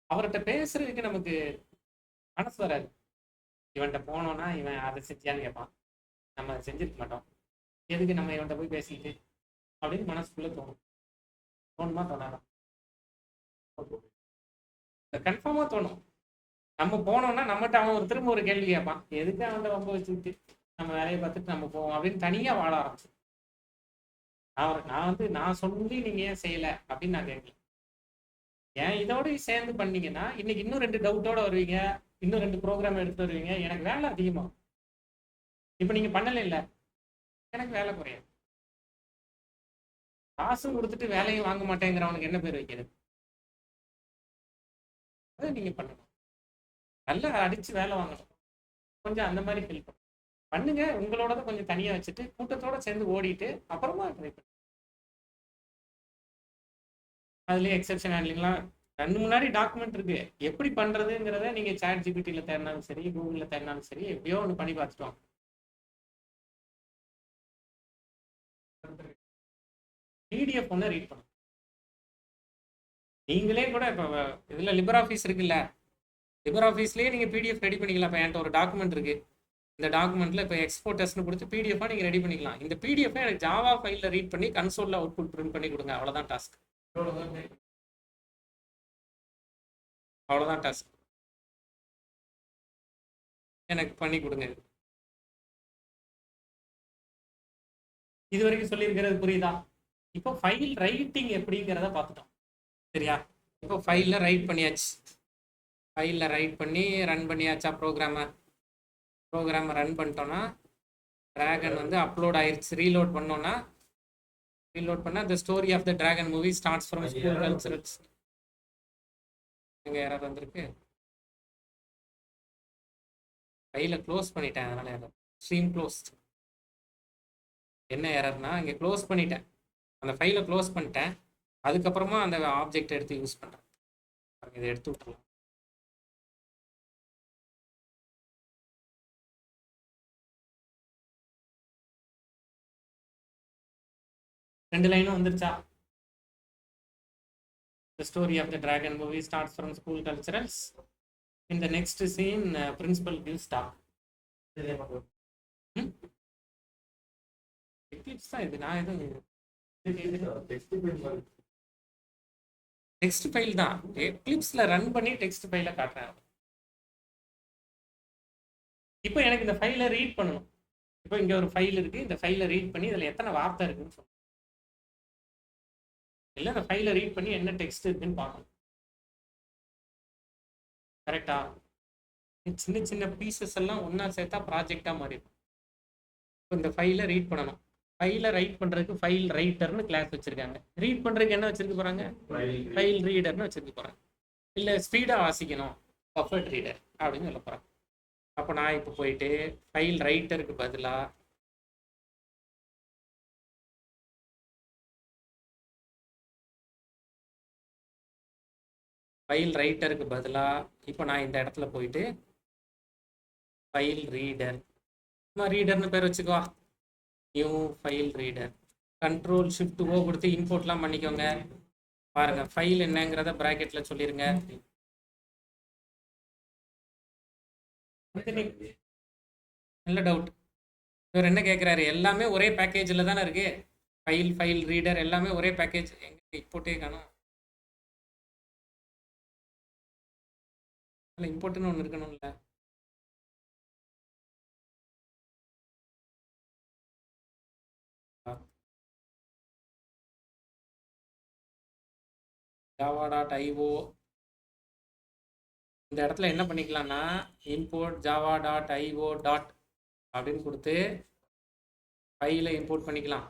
அவர்கிட்ட பேசுறதுக்கு நமக்கு மனசு வராது. இவன்கிட்ட போனோம்னா இவன் அதை செஞ்சியான்னு கேட்பான், நம்ம அதை செஞ்சிருக்க மாட்டோம், எதுக்கு நம்ம இவன்கிட்ட போய் பேசிக்கிட்டு அப்படின்னு மனசுக்குள்ள தோணும். தோணுமா தோணாதான்? கன்ஃபார்மா தோணும். நம்ம போனோம்னா நம்மகிட்ட அவன் ஒரு திரும்ப ஒரு கேள்வி கேட்பான், எதுக்கு அவன்கிட்ட ரொம்ப வச்சுக்கிட்டு நம்ம வேலையை பார்த்துட்டு நம்ம போவோம் அப்படின்னு தனியா வாழ ஆரம்பிச்சு. நான் சொல்லி நீங்க ஏன் செய்யல அப்படின்னு நான் கேட்கல. ஏன் இதோட சேர்ந்து பண்ணீங்கன்னா இன்னைக்கு இன்னும் 2 டவுட்டோட வருவீங்க, இன்னும் 2 ப்ரோக்ராம் எடுத்து வருவீங்க, எனக்கு வேலை அதிகமாகும். இப்ப நீங்க பண்ணல இல்ல, எனக்கு வேலை குறையாது. காசும் கொடுத்துட்டு வேலையும் வாங்க மாட்டேங்கிறவனுக்கு என்ன பேர் வைக்கிறது? அதை நீங்க பண்ணணும், நல்லா அடிச்சு வேலை வாங்கணும். கொஞ்சம் அந்த மாதிரி ஹெல்ப் பண்ணுங்க. உங்களோட கொஞ்சம் தனியா வச்சுட்டு கூட்டத்தோட சேர்ந்து ஓடிட்டு அப்புறமா ட்ரை பண்ணு. அதுலயே எக்ஸெப்ஷன் ஹேண்ட்லிங்லாம் ரெண்டு முன்னாடி டாக்குமெண்ட் இருக்கு. எப்படி பண்றதுங்கிறத நீங்க சாட் ஜிபிடில தேடினாலும் சரி, கூகுள்ல தேடினாலும் சரி, எப்படியோ ஒன்று பண்ணி பார்த்துட்டோம். பிடிஎஃப் ஒன்று ரீட் பண்ணும். நீங்களே கூட இப்போ இதுல லிபர் ஆஃபீஸ் இருக்குல்ல, லிபர் ஆஃபீஸ்லேயே நீங்கள் பிடிஎஃப் ரெடி பண்ணிக்கலாம். இப்போ என்கிட்ட ஒரு டாக்குமெண்ட் இருக்கு, இந்த டாக்குமெண்ட்ல இப்போ எக்ஸ்போர்ட்டர்ஸ்னு கொடுத்து பிடிஎஃபாக நீங்கள் ரெடி பண்ணிக்கலாம். இந்த பிடிஎஃப் எனக்கு ஜாவா ஃபைலில் ரீட் பண்ணி கன்சோலில் அவுட்புட் பிரிண்ட் பண்ணி கொடுங்க, அவ்வளோதான் டாஸ்க். அவ்வளோதான் டாஸ்க், எனக்கு பண்ணி கொடுங்க. இது வரைக்கும் சொல்லியிருக்கிறது புரியுதா? இப்போ ஃபைல் ரைட்டிங் எப்படிங்கிறத பார்த்துட்டோம், சரியா? இப்போ ஃபைலில் ரைட் பண்ணியாச்சு, ஃபைலில் ரைட் பண்ணி ரன் பண்ணியாச்சா? ப்ரோக்ராமை ரன் பண்ணிட்டோன்னா டிராகன் வந்து அப்லோட் ஆயிடுச்சு. ரீலோட் பண்ணோன்னா the story of the dragon movie starts from school culturals. இங்கே எரர் வந்திருக்கு, ஃபைலை க்ளோஸ் பண்ணிட்டேன், அதனால எரர். Stream closed. என்ன எரர்னா, இங்கே க்ளோஸ் பண்ணிட்டேன், அந்த ஃபைலை க்ளோஸ் பண்ணிட்டேன், அதுக்கப்புறமா அந்த ஆப்ஜெக்ட் எடுத்து யூஸ் பண்ணுறேன். இதை எடுத்து விட்டுருலாம். ரெண்டு லைனும் வந்துருச்சா? The story of the dragon movie starts from school culturals. In the next scene, principal gives talk. Eclipse தான் இது. நான் எதுவும் டெக்ஸ்ட் ஃபைல் தான், எக்லிப்ஸ்ல ரன் பண்ணி டெக்ஸ்ட் ஃபைலை காட்டுறேன். இப்போ எனக்கு இந்த ஃபைலை ரீட் பண்ணணும். இப்போ இங்க ஒரு ஃபைல் இருக்கு, இந்த ஃபைலை ரீட் பண்ணி இதுல எத்தனை வார்த்தை இருக்குன்னு சொல்லணும். இல்லை இந்த ஃபைலை ரீட் பண்ணி என்ன டெக்ஸ்ட் இருக்குன்னு பார்க்கணும். கரெக்டா? சின்ன சின்ன பீசஸ் எல்லாம் ஒன்னா சேர்த்தா ப்ராஜெக்டா மாறிடும். இப்போ இந்த ஃபைலை ரீட் பண்ணணும். ஃபைலை ரைட் பண்றதுக்கு ஃபைல் ரைட்டர்னு கிளாஸ் வச்சிருக்காங்க. ரீட் பண்றதுக்கு என்ன வச்சிருக்க போறாங்க? ஃபைல் ரீடர்னு வச்சிருக்க போறாங்க. இல்லை ஸ்பீடா வாசிக்கணும், பஃபர்ட் ரீடர் அப்படின்னு சொல்ல போறாங்க. அப்போ நான் இப்போ போயிட்டு ஃபைல் ரைட்டருக்கு பதிலாக இப்போ நான் இந்த இடத்துல போயிட்டு ஃபைல் ரீடர், ரீடர்னு பேர் வச்சுக்கோ, new file reader, Ctrl Shift O கொடுத்து இம்போர்ட்லாம் பண்ணிக்கோங்க. பாருங்க ஃபைல் என்னங்கிறத பிராக்கெட்ல சொல்லிருங்க. நல்ல டவுட். இவர் என்ன கேட்குறாரு, எல்லாமே ஒரே பேக்கேஜில் தானே இருக்கு. ஃபைல் ரீடர் எல்லாமே ஒரே பேக்கேஜ். எங்க இம்போர்ட்டே காணும். இல்லை இம்போர்ட்னு ஒன்று இருக்கணும்ல. java.io இந்த இடத்துல என்ன பண்ணிக்கலாம்னா இம்போர்ட் java.io அப்படின்னு கொடுத்து ஃபைலை இம்போர்ட் பண்ணிக்கலாம்.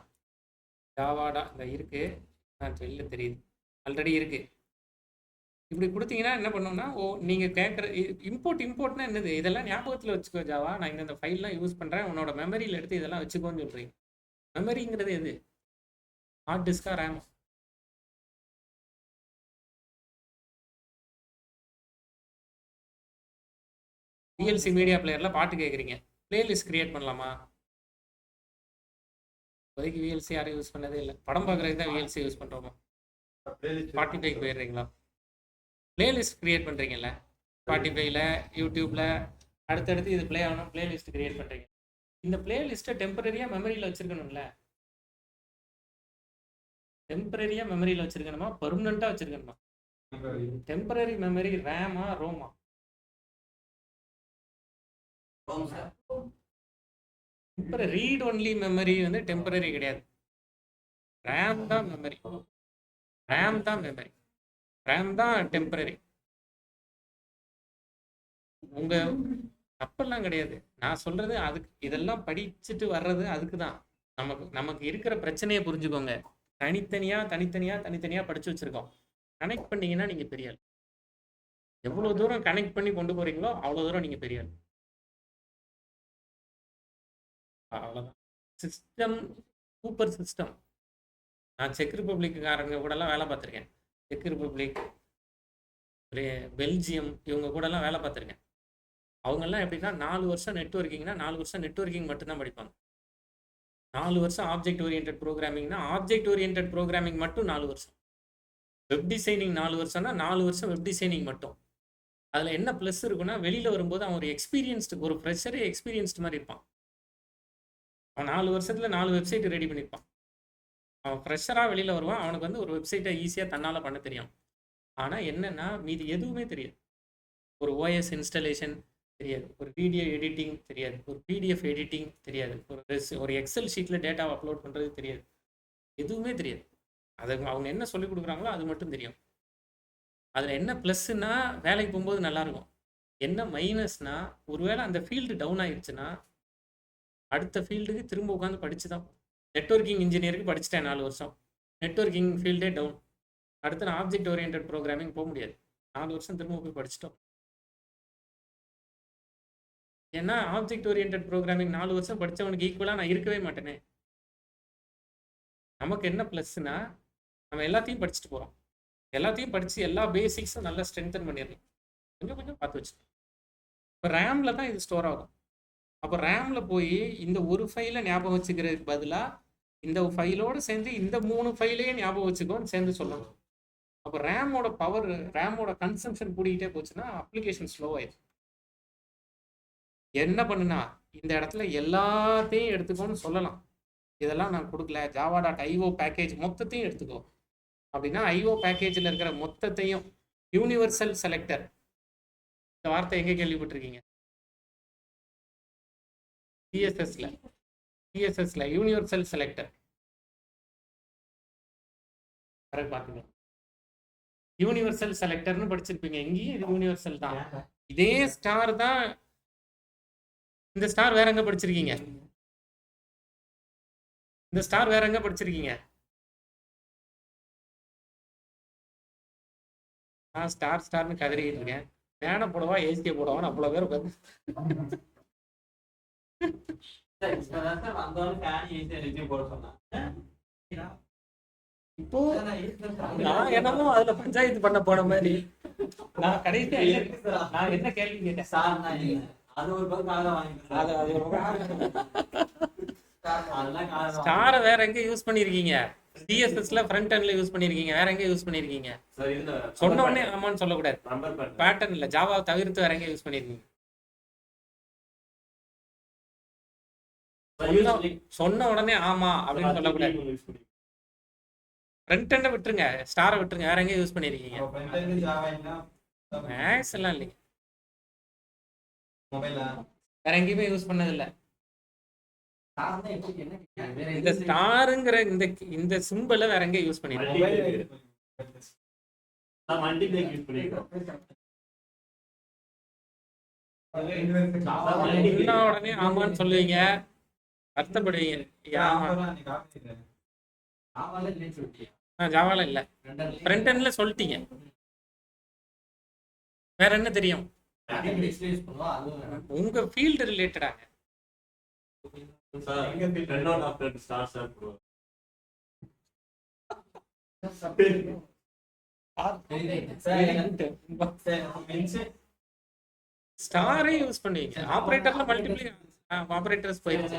இந்த இருக்கு, வெளில தெரியுது, ஆல்ரெடி இருக்கு. இப்படி கொடுத்தீங்கன்னா என்ன பண்ணோம்னா, நீங்கள் கேட்குற இம்போர்ட்னா என்னது, இதெல்லாம் ஞாபகத்தில் வச்சுக்கோ ஜாவா, நான் இந்த ஃபைல்லாம் யூஸ் பண்ணுறேன், உன்னோட மெமரியில் எடுத்து இதெல்லாம் வச்சுக்கோன்னு சொல்கிறீங்க. மெமரிங்கிறது எது? ஹார்ட் டிஸ்கா ரேம்? விஎல்சி மீடியா பிளேயரில் பாட்டு கேட்குறீங்க, பிளேலிஸ்ட் கிரியேட் பண்ணலாமா? இப்போதைக்கு விஎல்சி யாரும் யூஸ் பண்ணதே இல்லை. படம் பார்க்குறதுக்கு தான் விஎல்சி யூஸ் பண்ணுறோமா? ஸ்பாட்டிஃபைக்கு போயிடுறீங்களா? பிளேலிஸ்ட் கிரியேட் பண்ணுறீங்கல்ல ஸ்பாட்டிஃபைல, யூடியூப்பில், அடுத்தடுத்து இது ப்ளே ஆகணும், பிளேலிஸ்ட் கிரியேட் பண்ணுறீங்க. இந்த பிளேலிஸ்ட்டை டெம்பரரியாக மெமரியில் வச்சுருக்கணும்ல. டெம்பரரியாக மெமரியில் வச்சுருக்கணுமா, பர்மனெண்ட்டாக வச்சுருக்கணுமா? டெம்பரரி மெமரி ரேமா ரோமா? ரீட் ஒன்லி மெமரி வந்து டெம்பரரி கிடையாது. ரேம் தான் மெமரி, ரேம் தான் டெம்பரரி. உங்க தப்பெல்லாம் கிடையாது. நான் சொல்றது அதுக்கு, இதெல்லாம் படிச்சுட்டு வர்றது அதுக்கு தான். நமக்கு இருக்கிற பிரச்சனையை புரிஞ்சுக்கோங்க. தனித்தனியா படிச்சு வச்சிருக்கோம். கனெக்ட் பண்ணீங்கன்னா நீங்க பெரிய ஆள். எவ்வளவு தூரம் கனெக்ட் பண்ணி கொண்டு போறீங்களோ அவ்வளவு தூரம் நீங்க பெரிய ஆள். அவ்வளவுதான். System super system. நான் செக் ரிப்பப்ளிக்காரங்க கூடலாம் வேலை பார்த்துருக்கேன். செக் ரிப்பப்ளிக், பெல்ஜியம், இவங்க கூடலாம் வேலை பார்த்துருக்கேன். அவங்கெல்லாம் எப்படின்னா 4 வருஷம் நெட்வொர்க்கிங்னா 4 வருஷம் நெட்வொர்க்கிங் மட்டும்தான் படிப்பாங்க. 4 வருஷம் ஆப்ஜெக்ட் ஓரியன்டட் ப்ரோக்ராமிங்னா ஆப்ஜெக்ட் ஓரியன்டட் ப்ரோக்ராமிங் மட்டும் 4 வருஷம். வெப் டிசைனிங் 4 வருஷம்னா 4 வருஷம் வெப் டிசைனிங் மட்டும். அதில் என்ன ப்ளஸ் இருக்குன்னா, வெளியில் வரும்போது அவன் ஒரு எக்ஸ்பீரியன்ஸ்டு, ஒரு ஃப்ரெஷரே எக்ஸ்பீரியன்ஸ்டு மாதிரி இருப்பான். அவன் 4 வருஷத்தில் 4 வெப்சைட் ரெடி பண்ணியிருப்பான். அவன் ஃப்ரெஷராக வெளியில் வருவான். அவனுக்கு வந்து ஒரு வெப்சைட்டை ஈஸியாக தன்னால் பண்ண தெரியும். ஆனால் என்னென்னா மீது எதுவுமே தெரியாது. ஒரு ஓஎஸ் இன்ஸ்டலேஷன் தெரியாது, ஒரு வீடியோ எடிட்டிங் தெரியாது, ஒரு பிடிஎஃப் எடிட்டிங் தெரியாது, ஒரு எக்ஸல் ஷீட்டில் டேட்டாவை அப்லோட் பண்ணுறது தெரியாது, எதுவுமே தெரியாது. அதை அவங்க என்ன சொல்லிக் கொடுக்குறாங்களோ அது மட்டும் தெரியும். அதில் என்ன ப்ளஸ்ன்னா வேலைக்கு போகும்போது நல்லாயிருக்கும். என்ன மைனஸ்னா, ஒருவேளை அந்த ஃபீல்டு டவுன் ஆயிடுச்சுன்னா அடுத்த ஃபீல்டுக்கு திரும்ப உட்காந்து படித்து தான். நெட்வொர்க்கிங் இன்ஜினியருக்கு படிச்சுட்டேன் 4 வருஷம், நெட்வொர்க்கிங் ஃபீல்டே டவுன். அடுத்து நான் ஆப்ஜெக்ட் ஓரியன்டட் ப்ரோக்ராமிங் போக முடியாது. 4 வருஷம் திரும்ப போய் படிச்சிட்டோம். ஏன்னா ஆப்ஜெக்ட் ஓரியன்டட் ப்ரோக்ராமிங் 4 வருஷம் படித்தவனுக்கு ஈக்குவலாக நான் இருக்கவே மாட்டேனே. நமக்கு என்ன ப்ளஸ்னா, நம்ம எல்லாத்தையும் படிச்சுட்டு போகிறோம். எல்லாத்தையும் படித்து எல்லா பேசிக்ஸும் நல்லா ஸ்ட்ரென்தன் பண்ணிடணும். கொஞ்சம் கொஞ்சம் பார்த்து வச்சுக்கணும். இப்போ ரேமில் தான் இது ஸ்டோர் ஆகும். அப்போ ரேமில் போய் இந்த ஒரு ஃபைலை ஞாபகம் வச்சுக்கிறதுக்கு பதிலாக இந்த ஃபைலோடு சேர்ந்து இந்த 3 ஃபைலையே ஞாபகம் வச்சுக்கோன்னு சேர்ந்து சொல்லணும். அப்போ ரேமோட பவர், ரேமோட கன்சம்ஷன் கூடிக்கிட்டே போச்சுன்னா அப்ளிகேஷன் ஸ்லோ ஆயிடுச்சு. என்ன பண்ணுனா, இந்த இடத்துல எல்லாத்தையும் எடுத்துக்கோன்னு சொல்லலாம். இதெல்லாம் நான் கொடுக்கல, java.io பேக்கேஜ் மொத்தத்தையும் எடுத்துக்கோ அப்படின்னா, ஐஓ பேக்கேஜில் இருக்கிற மொத்தத்தையும், யூனிவர்சல் செலக்டர், இந்த வார்த்தை எங்கே கேள்விப்பட்டிருக்கீங்க? சிஎஸ்எஸ்ல யூனிவர்சல் செலக்டர் பார்த்துங்க. யூனிவர்சல் செலக்டர்னு படிச்சிருப்பீங்க. இங்கேயும் இது யூனிவர்சல் தான். இதே ஸ்டார் தான். இந்த ஸ்டார் வேற எங்க படிச்சிருக்கீங்க? இந்த ஸ்டார் வேற எங்க படிச்சிருக்கீங்க? நான் ஸ்டார்னு கதறிக்கிட்டு இருக்கேன். பேனை போடவா ஏசியை போடவான்னு அவ்வளோ பேர் உட்காந்து இப்போ நான் என்னமோ அதுல பஞ்சாயத்து பண்ண போன மாதிரி. நான் கடைசியா நான் என்ன கேள்வி கேட்டேன்? ஸ்டாரை வேற எங்க யூஸ் பண்ணிருக்கீங்க? சிஎஸ்எஸ்ல ஃப்ரண்ட் எண்ட்ல யூஸ் பண்ணிருக்கீங்க, வேற எங்க யூஸ் பண்ணிருக்கீங்க?
சார் இதுல
சொன்ன உடனே ஆமான்னு சொல்லக்கூடாது.
நம்பர் பேட்டர்ன்
பேட்டர்ன் இல்ல, ஜாவா தவிர்த்து வேற எங்க யூஸ் பண்ணிருக்கீங்க? சொன்ன உடனே ஆமா அப்படின்னு சொல்லக்கூடாது. ஃப்ரண்ட் எண்டை விட்டுருங்க, ஸ்டாரை விட்டுருங்க, வேற எங்க யூஸ் பண்ணிருக்கீங்க? மேக்ஸ் எல்லாம் இல்லைங்க, வேற எங்கேயுமே யூஸ் பண்ணது இல்ல. இந்த ஸ்டாருங்கிற இந்த சிம்பிளை வேற எங்க யூஸ் பண்ணிருக்கீங்க?
மல்டிப்ளேக் யூஸ் பண்ணிருக்கோம்.
சொன்ன உடனே ஆமான்னு சொல்லுவீங்க, வருத்தப்படுவீங்க. ஜாவால இல்ல, ஃப்ரண்ட் எண்ட்ல சொல்லிட்டீங்க. வேற என்ன தெரியும் உங்க ஃபீல்டு ரிலேட்டடாங்க?
Sir run out after star sir bro.
ஸ்டாரே யூஸ் பண்ணுவீங்க. ஆபரேட்டர்ல மல்டிப்ளை ஆபரேட்டர்ஸ் போயிடுச்சு.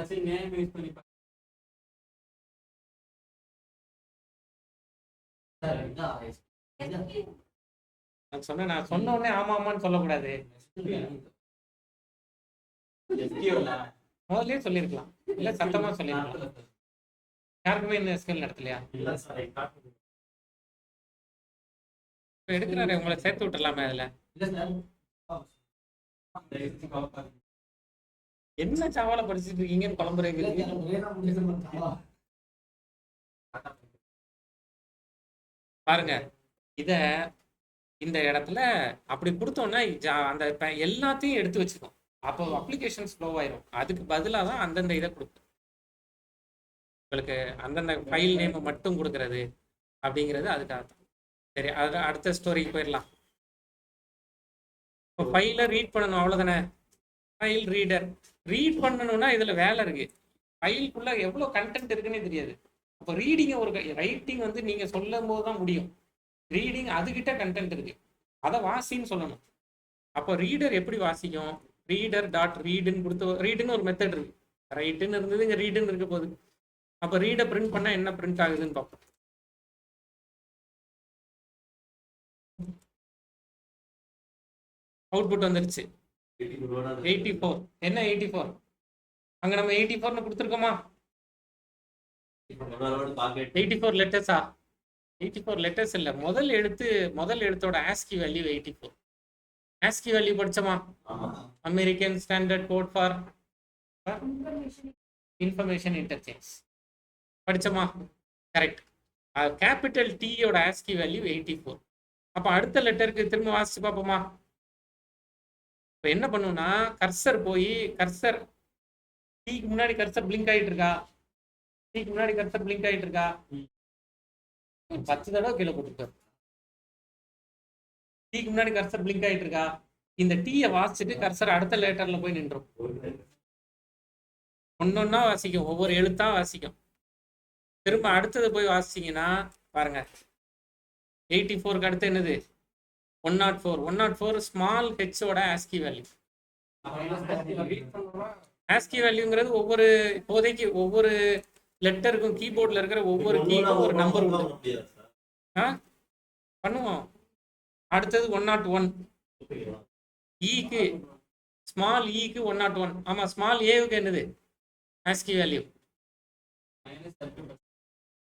நான் சொன்ன உடனே ஆமா ஆமான்னு சொல்லக்கூடாது. முதல்லயே சொல்லிருக்கலாம், இல்ல சத்தமா சொல்லிருக்கலாம். யாருக்குமே இந்த ஸ்கில் நடத்தலையா? எடுக்கிறாரு, உங்களை சேர்த்து விட்டுலாமே அதுல. என்ன சாவால படிச்சுட்டு இருக்கீங்கன்னு குழம்புறீங்க. பாருங்க, இத இந்த இடத்துல அப்படி கொடுத்தோம்னா அந்த எல்லாத்தையும் எடுத்து வச்சுக்கோம். அப்போ அப்ளிகேஷன் ஸ்லோ ஆயிரும். அதுக்கு பதிலாக தான் அந்தந்த இதை கொடுக்கும். உங்களுக்கு அந்தந்த ஃபைல் நேமை மட்டும் கொடுக்கறது அப்படிங்கிறது அதுக்காக தான். சரி, அது அடுத்த ஸ்டோரிக்கு போயிடலாம். இப்போ ஃபைலை ரீட் பண்ணணும், அவ்வளோதானே. ஃபைல் ரீடர் ரீட் பண்ணணும்னா இதில் வேலை இருக்கு. ஃபைலுக்குள்ள எவ்வளோ கண்டென்ட் இருக்குன்னே தெரியாது. அப்போ ரீடிங்கை ஒரு ரைட்டிங் வந்து நீங்கள் சொல்லும் போது தான் முடியும். ரீடிங் அதுகிட்ட கண்டென்ட் இருக்கு, அதை வாசின்னு சொல்லணும். அப்போ ரீடர் எப்படி வாசிக்கும்? ரீடர் டாட் ரீடுன்னு கொடுத்து, ரீடுன்னு ஒரு மெத்தட் இருக்கு. ரைட்டுன்னு இருந்தது, இங்கே ரீடுன்னு இருக்க போகுது. அப்போ ரீடை பிரிண்ட் பண்ணால் என்ன பிரிண்ட் ஆகுதுன்னு பார்ப்போம். அவுட்புட் வந்துருச்சு 84. என்ன 84? அங்க நம்ம 84ன்னு கொடுத்துருக்கோமா? 84 லெட்டர்ஸா? 84 லெட்டர்ஸ் இல்ல, முதல் எழுத்தோட ஆஸ்கி வேல்யூ 84. ஆஸ்கி வேல்யூ படிச்சோமா? American standard code for information interchange படிச்சோமா? கரெக்ட். கேபிட்டல் டீயோட ஆஸ்கி வேல்யூ 84. அப்ப அடுத்த லெட்டருக்கு திரும்ப வாசிச்சு பார்ப்போமா? இப்போ என்ன பண்ணுன்னா, கர்சர் போய் டீக்கு முன்னாடி கர்சர் பிளிங்க் ஆகிட்டு இருக்கா? டீக்கு முன்னாடி கர்சர் பிளிங்க் ஆகிட்டு இருக்கா? 10 தடவை கீழே போட்டுருக்காரு. டீக்கு முன்னாடி கர்சர் பிளிங்க் ஆகிட்டு இருக்கா? இந்த டீயை வாசிச்சுட்டு கர்சர் அடுத்த லேட்டர்ல போய் நின்றோம். ஒன்னொன்னா வாசிக்கும், ஒவ்வொரு எழுத்தா வாசிக்கும். திரும்ப அடுத்தது போய் வாசிச்சிங்கன்னா பாருங்க, 84க்கு அடுத்து என்னது? 104 ஸ்மால் ஹெச்சோட ஆஸ்கி வேல்யூ. ஆஸ்கி வேல்யூங்கிறது இப்போதைக்கு ஒவ்வொரு லெட்டருக்கும் கீபோர்ட்ல இருக்கிற ஒவ்வொரு கீக்கும் ஒரு நம்பர் உண்டு. பண்ணுவோம். அடுத்தது 101. ஈக்கு, ஸ்மால் ஈக்கு 101. ஆமா, ஸ்மால் ஏவுக்கு என்னது ஆஸ்கி வேல்யூ?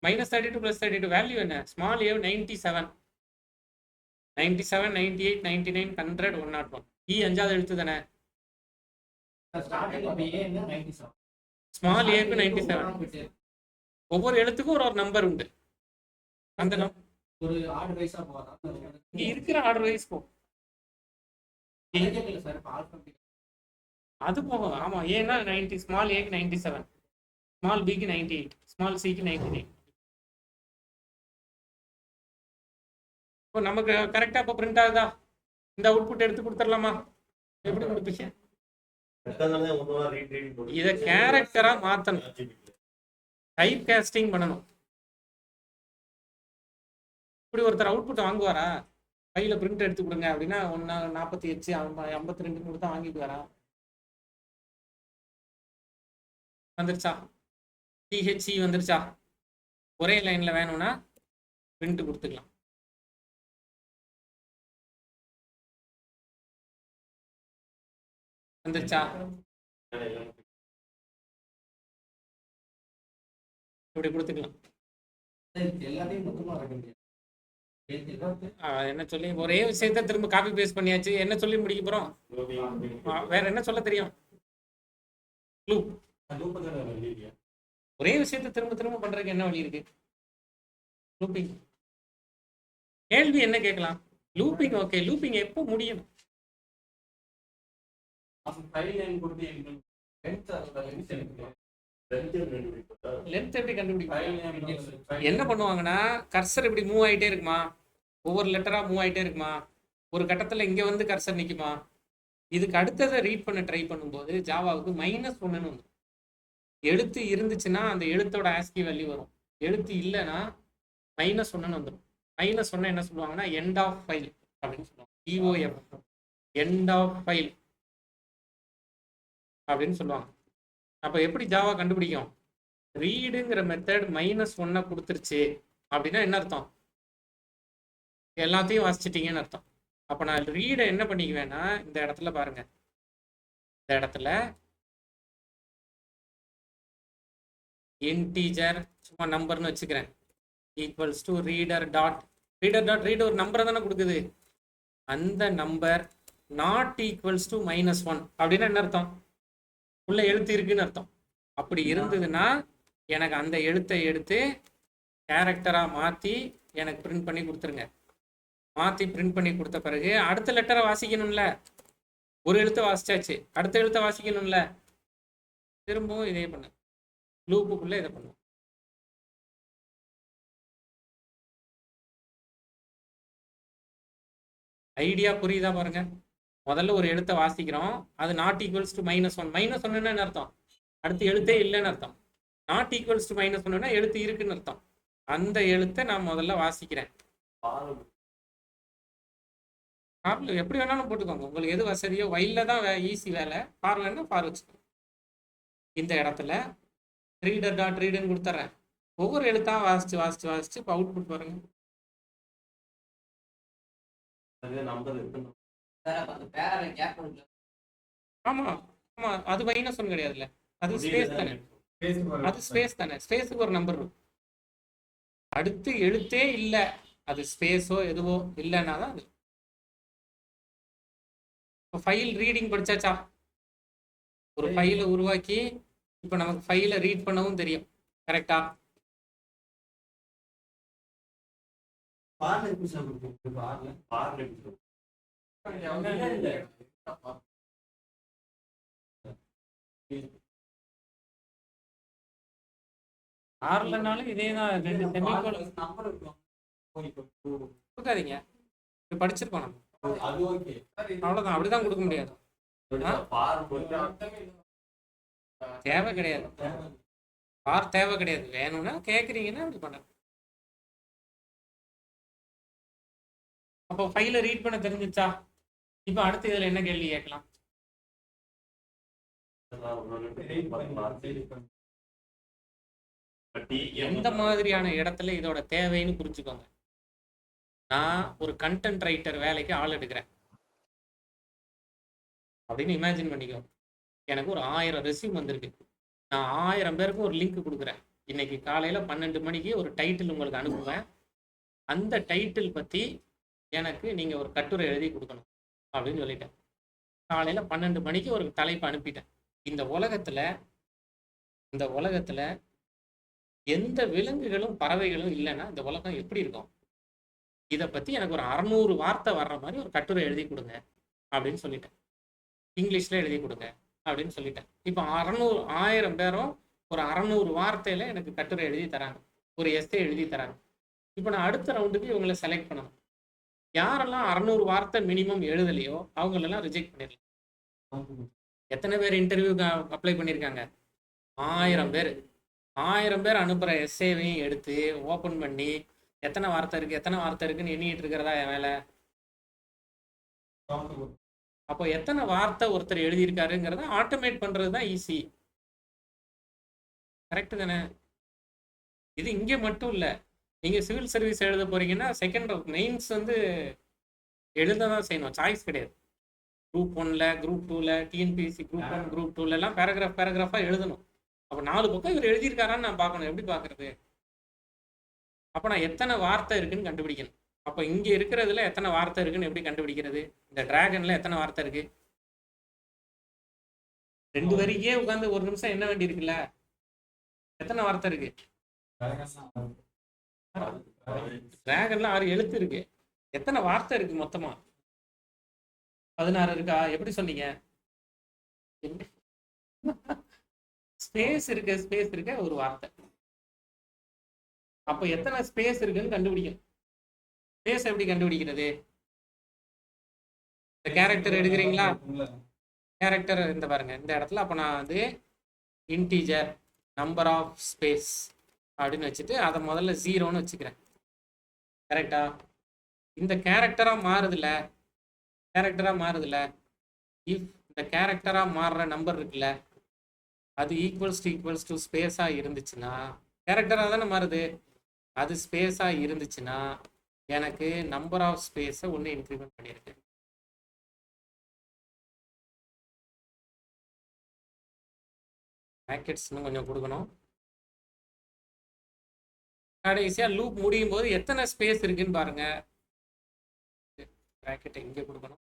-32 + 32 வேல்யூ என்ன? Small A 97, 98, 99, 100, 101. ஈ அஞ்சாவது எழுத்து தானே. ஸ்மால் ஏக்கு 97. ஒவ்வொரு எழுத்துக்கும் ஒரு நம்பர் உண்டு. அந்த
ஒரு ஆர்டர் வைஸா போறா,
இங்க இருக்கிற ஆர்டர் வைஸ் போ. அது போகும். ஆமா, ஏன்னா 90, ஸ்மால் ஏக்கு 97, ஸ்மால் பிக்கு 98, ஸ்மால் சிக்கு 99. இப்போ நமக்கு கரெக்டா இப்போ பிரிண்ட் ஆகுதா? இந்த அவுட்புட் எடுத்து கொடுத்துடலாமா? எப்படி கொடுப்பீங்க? இதை கேரக்டரா மாத்தணும், டைப் காஸ்டிங் பண்ணணும். இப்படி ஒருத்தர் அவுட்புட் வாங்குவாரா? கையில பிரிண்ட் எடுத்து கொடுங்க அப்படின்னா 48, 52 கொடுத்தா வாங்கிட்டு வரா? வந்துருச்சா? டிஹெச்இ வந்துருச்சா? ஒரே லைனில் வேணும்னா பிரிண்ட் கொடுத்துக்கலாம். வந்துருச்சா? இப்படி கொடுத்துக்கலாம்.
எல்லாத்தையும் மொத்தமா வைக்க முடியாது.
என்ன சொல்லி ஒரே விஷயத்த திரும்ப காப்பி பேஸ்ட் பண்ணியாச்சு. என்ன சொல்லி முடிக்க போறோம்? வேற என்ன சொல்ல தெரியும்? லூப். ஒரே விஷயத்த திரும்ப திரும்ப பண்றதுக்கு என்ன வழி இருக்கு? லூப்பிங். கேள்வி என்ன கேட்கலாம்? லூப்பிங். ஓகே, லூப்பிங் எப்போ முடியும்? லென்த் எப்படி கண்டுபிடிக்கும்? என்ன பண்ணுவாங்கன்னா, கர்சர் இப்படி மூவ் ஆகிட்டே இருக்குமா, ஒவ்வொரு லெட்டரா மூவ் ஆகிட்டே இருக்குமா, ஒரு கட்டத்தில் இங்கே வந்து கர்சர் நிற்குமா. இதுக்கு அடுத்ததை ரீட் பண்ண ட்ரை பண்ணும்போது ஜாவாவுக்கு -1 வந்து எழுத்து இருந்துச்சுன்னா அந்த எழுத்தோட ஆஸ்கி வேல்யூ வரும். எழுத்து இல்லைன்னா -1 வந்துடும். -1 என்ன சொல்லுவாங்கன்னா எண்ட் ஆஃப் ஃபைல் அப்படின்னு சொல்லுவாங்க. EOF, எண்ட் ஆஃப் ஃபைல் அப்படின்னு சொல்லுவாங்க. அப்போ எப்படி ஜாவா கண்டுபிடிக்கும்? ரீடுங்கிற மெத்தட் -1 கொடுத்துருச்சு அப்படின்னா என்ன அர்த்தம்? எல்லாத்தையும் வாசிச்சிட்டீங்கன்னு அர்த்தம். அப்போ நான் ரீடை என்ன பண்ணிக்குவேன்னா, இந்த இடத்துல பாருங்க, இந்த இடத்துல இன்டீஜர் சும்மா நம்பர்னு வச்சுக்கிறேன், equals to reader dot read ஒரு நம்பரை தானே கொடுக்குது. அந்த நம்பர் நாட் ஈக்குவல்ஸ் டு -1 அப்படின்னா என்ன அர்த்தம்? உள்ள எழுத்து இருக்குன்னு அர்த்தம். அப்படி இருந்ததுன்னா எனக்கு அந்த எழுத்தை எடுத்து கேரக்டரா மாற்றி எனக்கு பிரிண்ட் பண்ணி கொடுத்துருங்க. மாற்றி பிரிண்ட் பண்ணி கொடுத்த பிறகு அடுத்த லெட்டரை வாசிக்கணும்ல. ஒரு எழுத்தை வாசிச்சாச்சு, அடுத்த எழுத்தை வாசிக்கணும்ல. திரும்பவும் இதே பண்ண லூப்புக்குள்ள இதை பண்ணும். ஐடியா புரியுதா பாருங்க. முதல்ல ஒரு எழுத்தை வாசிக்கிறோம், அது நாட் ஈக்குவல்ஸ் டு -1. -1 என்ன அர்த்தம்? அடுத்து எழுத்தே இல்லைன்னு அர்த்தம். நாட் ஈக்குவல்ஸ் டு -1 எழுத்து இருக்குன்னு அர்த்தம். அந்த எழுத்தை நான் முதல்ல வாசிக்கிறேன். எப்படி வேணாலும் போட்டுக்கோங்க, உங்களுக்கு எது வசதியோ. வயல்ல தான் ஈஸி வேலை, ஃபார் வேணா ஃபார் வச்சுக்கோங்க. இந்த இடத்துல ரீடர் டாட் ரீடுன்னு கொடுத்துட்றேன். ஒவ்வொரு எழுத்தா வாசிச்சு வாசிச்சு வாசிச்சு இப்போ அவுட்புட் பாருங்க. ஆமா ஆமா, அது -1 கிடையாதுல்ல, அது ஸ்பேஸ் தானே. அது ஸ்பேஸ் தானே, ஸ்பேஸுக்கு ஒரு நம்பர் இருக்கும். அடுத்து எழுத்தே இல்லை, அது ஸ்பேஸோ எதுவோ இல்லைன்னா தான் அது. இப்போ ஃபைல் ரீடிங் படிச்சாச்சா? ஒரு ஃபைலை உருவாக்கி இப்போ நமக்கு ஃபைலை ரீட் பண்ணவும் தெரியும். கரெக்டா? ஆர்லனாலும் இதே தான், 2 செமிகோலன் கொடுக்காதீங்க. படிச்சிருக்கோம் நம்ம, அவ்வளோதான். அப்படிதான் கொடுக்க முடியாது, தேவை கிடையாது. பார் தேவை கிடையாது. வேணும்னா கேட்குறீங்கன்னா அப்படி பண்ண. அப்போ ஃபைலை ரீட் பண்ண தெரிஞ்சிச்சா? இப்போ அடுத்து இதில் என்ன கேள்வி கேட்கலாம்? எந்த மாதிரியான இடத்துல இதோட தேவைன்னு புரிஞ்சுக்கோங்க. நான் ஒரு கண்டென்ட் ரைட்டர் வேலைக்கு ஆள் எடுக்கிறேன் அப்படின்னு இமேஜின் பண்ணிக்கோ. எனக்கு ஒரு 1000 ரெஸ்யூம் வந்திருக்கு. நான் 1000 பேருக்கு ஒரு லிங்க் கொடுக்குறேன். இன்னைக்கு காலையில் 12 மணிக்கு ஒரு டைட்டில் உங்களுக்கு அனுப்புவேன். அந்த டைட்டில் பற்றி எனக்கு நீங்கள் ஒரு கட்டுரை எழுதி கொடுக்கணும் அப்படின்னு சொல்லிட்டேன். காலையில் 12 மணிக்கு ஒரு தலைப்பு அனுப்பிட்டேன். இந்த உலகத்தில் எந்த விலங்குகளும் பறவைகளும் இல்லைன்னா இந்த உலகம் எப்படி இருக்கும்? இதை பற்றி எனக்கு ஒரு 600 வார்த்தை வர்ற மாதிரி ஒரு கட்டுரை எழுதி கொடுங்க அப்படின்னு சொல்லிட்டேன். இங்கிலீஷில் எழுதி கொடுங்க அப்படின்னு சொல்லிட்டேன். இப்போ 1000 பேரும் ஒரு 600 வார்த்தையில் எனக்கு கட்டுரை எழுதி தராங்க, ஒரு எஸ்ஸே எழுதி தராங்க. இப்போ நான் அடுத்த ரவுண்டுக்கு இவங்களை செலக்ட் பண்ணணும். யாரெல்லாம் 600 வார்த்தை மினிமம் எழுதலையோ அவங்களெல்லாம் ரிஜெக்ட் பண்ணிடலாம். எத்தனை பேர் இன்டர்வியூக்கு அப்ளை பண்ணியிருக்காங்க? 1000 பேர். 1000 பேர் அனுப்புகிற எஸ்ஏவையும் எடுத்து ஓப்பன் பண்ணி எத்தனை வார்த்தை இருக்குன்னு எண்ணிட்டு இருக்கிறதா என் வேலை? அப்போ எத்தனை வார்த்தை ஒருத்தர் எழுதியிருக்காருங்கிறத ஆட்டோமேட் பண்ணுறது தான் ஈஸி. கரெக்டு தானே? இது இங்கே மட்டும் இல்லை, நீங்கள் சிவில் சர்வீஸ் எழுத போறீங்கன்னா செகண்ட் மெயின்ஸ் வந்து எழுத தான் செய்யணும், சாய்ஸ் கிடையாது. குரூப் 1ல, குரூப் 2ல, டிஎன்பிஎஸ்சி குரூப் 1 குரூப் 2லலாம் பேராகிராஃபாக எழுதணும். அப்போ 4 பக்கம் இவர் எழுதியிருக்காரான்னு நான் பார்க்கணும். எப்படி பார்க்கறது? அப்போ நான் எத்தனை வார்த்தை இருக்குன்னு கண்டுபிடிக்கணும். அப்போ இங்கே இருக்கிறதுல எத்தனை வார்த்தை இருக்குன்னு எப்படி கண்டுபிடிக்கிறது? இந்த டிராகன்ல எத்தனை வார்த்தை இருக்கு? 2 வரிக்கே உட்காந்து ஒரு நிமிஷம் என்ன வேண்டி இருக்குல்ல? எத்தனை வார்த்தை இருக்கு? டிராகன்ல 6 எழுத்து இருக்கு. எத்தனை வார்த்தை இருக்கு மொத்தமா? 16 இருக்கா? எப்படி சொன்னீங்க? ஸ்பேஸ் இருக்க ஒரு வார்த்தை. அப்போ எத்தனை ஸ்பேஸ் இருக்குன்னு கண்டுபிடிக்கணும். ஸ்பேஸ் எப்படி கண்டுபிடிக்கிறது? இந்த கேரக்டர் எடுக்கிறீங்களா? கேரக்டர் இந்த பாருங்க, இந்த இடத்துல அப்போ நான் வந்து இன்டீஜர் நம்பர் ஆஃப் ஸ்பேஸ் அப்படின்னு வச்சுட்டு அதை முதல்ல 0ன்னு வச்சுக்கிறேன். கரெக்டா? இந்த கேரக்டராக மாறுதுல, இஃப் இந்த கேரக்டராக மாறுற நம்பர் இருக்குல்ல, அது ஈக்குவல்ஸ் டு ஸ்பேஸாக இருந்துச்சுன்னா, கேரக்டராக தானே மாறுது, அது ஸ்பேஸாக இருந்துச்சுன்னா எனக்கு நம்பர் ஆஃப் ஸ்பேஸை ஒன்று இன்க்ரிமெண்ட் பண்ணியிருக்கு. பேக்கெட்ஸ் இன்னும் கொஞ்சம் கொடுக்கணும். கடைசியாக லூப் முடியும் போது எத்தனை ஸ்பேஸ் இருக்குன்னு பாருங்க. பிராக்கெட்டை இங்கே கொடுக்கணும்.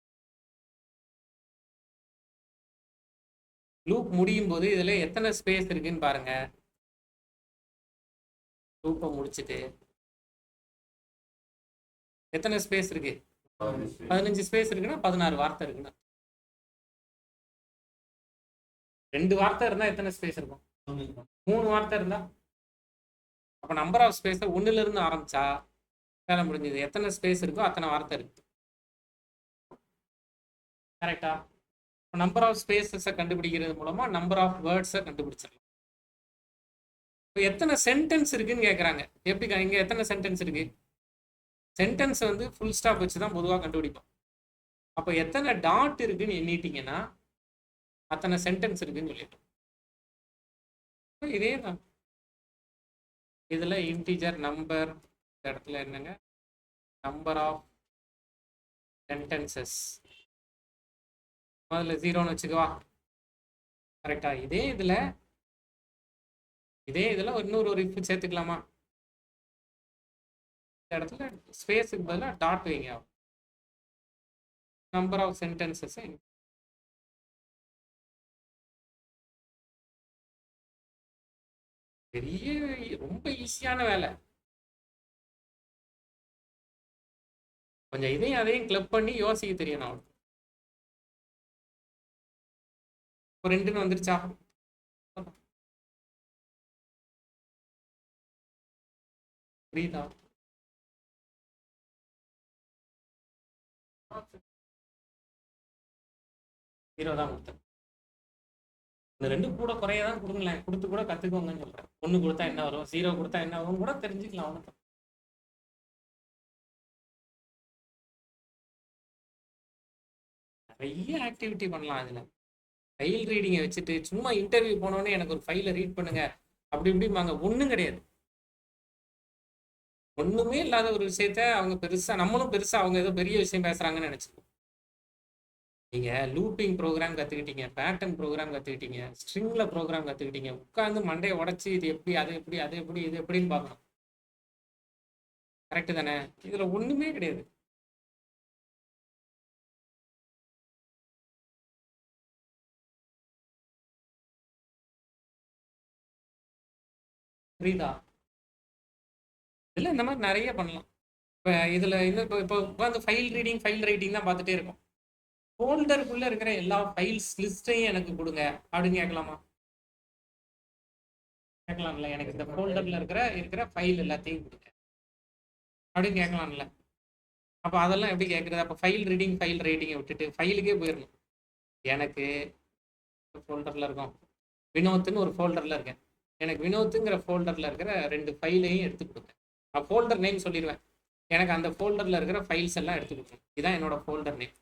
லூப் முடியும் போது இதில் எத்தனை ஸ்பேஸ் இருக்குன்னு பாருங்க. லூப்பை முடிச்சுட்டு எத்தனை ஸ்பேஸ் இருக்கு? 15 ஸ்பேஸ் இருக்குன்னா 16 வார்த்தை இருக்குன்னா. 2 வார்த்தை இருந்தா எத்தனை ஸ்பேஸ் இருக்கும்? 3 வார்த்தை இருந்தா அப்ப நம்பர் ஆஃப் ஸ்பேஸ் 1ல இருந்து ஆரம்பிச்சா வேலை முடிஞ்சது. எத்தனை ஸ்பேஸ் இருக்கோ அத்தனை வார்த்தை இருக்கு. கரெக்டா? நம்பர் ஆஃப் ஸ்பேசஸை கண்டுபிடிக்கிறது மூலமா நம்பர் ஆஃப் வேர்ட்ஸை கண்டுபிடிச்சிடலாம். இப்போ எத்தனை சென்டென்ஸ் இருக்குன்னு கேட்குறாங்க. எப்படி இங்கே எத்தனை சென்டென்ஸ் இருக்கு? சென்டென்ஸ் வந்து ஃபுல் ஸ்டாப் வச்சு தான் பொதுவாக கண்டுபிடிப்போம். அப்போ எத்தனை டாட் இருக்குன்னு எண்ணிட்டீங்கன்னா அத்தனை சென்டென்ஸ் இருக்குன்னு சொல்லிட்டோம். இதே தான் இதில் இன்டீஜர் நம்பர், இந்த இடத்துல என்னங்க நம்பர் ஆஃப் சென்டென்சஸ் முதல்ல 0ன்னு வச்சுக்கவா. கரெக்டா? இதே இதில் இன்னொரு ஒரு இஃப் சேர்த்துக்கலாமா? இந்த இடத்துல ஸ்பேஸுக்கு பதிலாக டாட் வைங்க. நம்பர் ஆஃப் சென்டென்சஸ் பெரிய ரொம்ப ஈஸியான வேலை. கொஞ்சம் இதையும் அதையும் கிளப் பண்ணி யோசிக்க தெரியணும் அவனுக்கு. ஒரு 2ன்னு வந்துருச்சா? புரியுதா? தான் கொடுத்தேன். இந்த 2 கூட குறைய தான் கொடுங்களேன். கொடுத்து கூட கத்துக்கோங்கன்னு சொல்றேன். 1 கொடுத்தா என்ன வரும், 0 கொடுத்தா என்ன வரும் கூட தெரிஞ்சுக்கலாம். அவனுக்கு நிறைய ஆக்டிவிட்டி பண்ணலாம். அதுல ஃபைல் ரீடிங்கை வச்சுட்டு சும்மா இன்டர்வியூ போனோடனே எனக்கு ஒரு ஃபைலை ரீட் பண்ணுங்க அப்படி இப்படிம்பாங்க. ஒன்றும் கிடையாது. ஒண்ணுமே இல்லாத ஒரு விஷயத்த அவங்க பெருசா, நம்மளும் பெருசா அவங்க ஏதோ பெரிய விஷயம் பேசுறாங்கன்னு நினைச்சிருக்கோம். நீங்க லூப்பிங் ப்ரோக்ராம் கத்துக்கிட்டீங்க, பேட்டர்ன் ப்ரோக்ராம் கத்துக்கிட்டீங்க, ஸ்ட்ரிங்ல ப்ரோக்ராம் கத்துக்கிட்டீங்க, உட்காந்து மண்டையை உடைச்சு இது எப்படி அது எப்படி அது எப்படி இது எப்படின்னு பார்க்கணும். கரெக்டு தானே? இதுல ஒண்ணுமே கிடையாது. புரியுதா? இதுல இந்த மாதிரி நிறைய பண்ணலாம். இப்போ இதுல இன்னும் இப்போ உட்காந்து ஃபைல் ரைட்டிங் தான் பார்த்துட்டே இருக்கும். ஃபோல்டருக்குள்ள இருக்கிற எல்லா ஃபைல்ஸ் லிஸ்டையும் எனக்கு கொடுங்க அப்படின்னு கேட்கலாமா? கேட்கலாம்ல. எனக்கு இந்த ஃபோல்டர்ல இருக்கிற ஃபைல் எல்லாத்தையும் கொடுங்க அப்படின்னு கேட்கலாம்ல. அப்போ அதெல்லாம் எப்படி கேட்குறது? அப்போ ஃபைல் ரைட்டிங்கை விட்டுட்டு ஃபைலுக்கே போயிடணும். எனக்கு ஃபோல்டரில் இருக்கும், வினோத்துன்னு ஒரு ஃபோல்டரில் இருக்கேன். எனக்கு வினோத்துங்கிற ஃபோல்டரில் இருக்கிற 2 ஃபைலையும் எடுத்து கொடுங்க. நான் ஃபோல்டர் நேம் சொல்லிடுவேன். எனக்கு அந்த ஃபோல்டரில் இருக்கிற ஃபைல்ஸ் எல்லாம் எடுத்து கொடுங்க. இதுதான் என்னோட ஃபோல்டர் நேம்.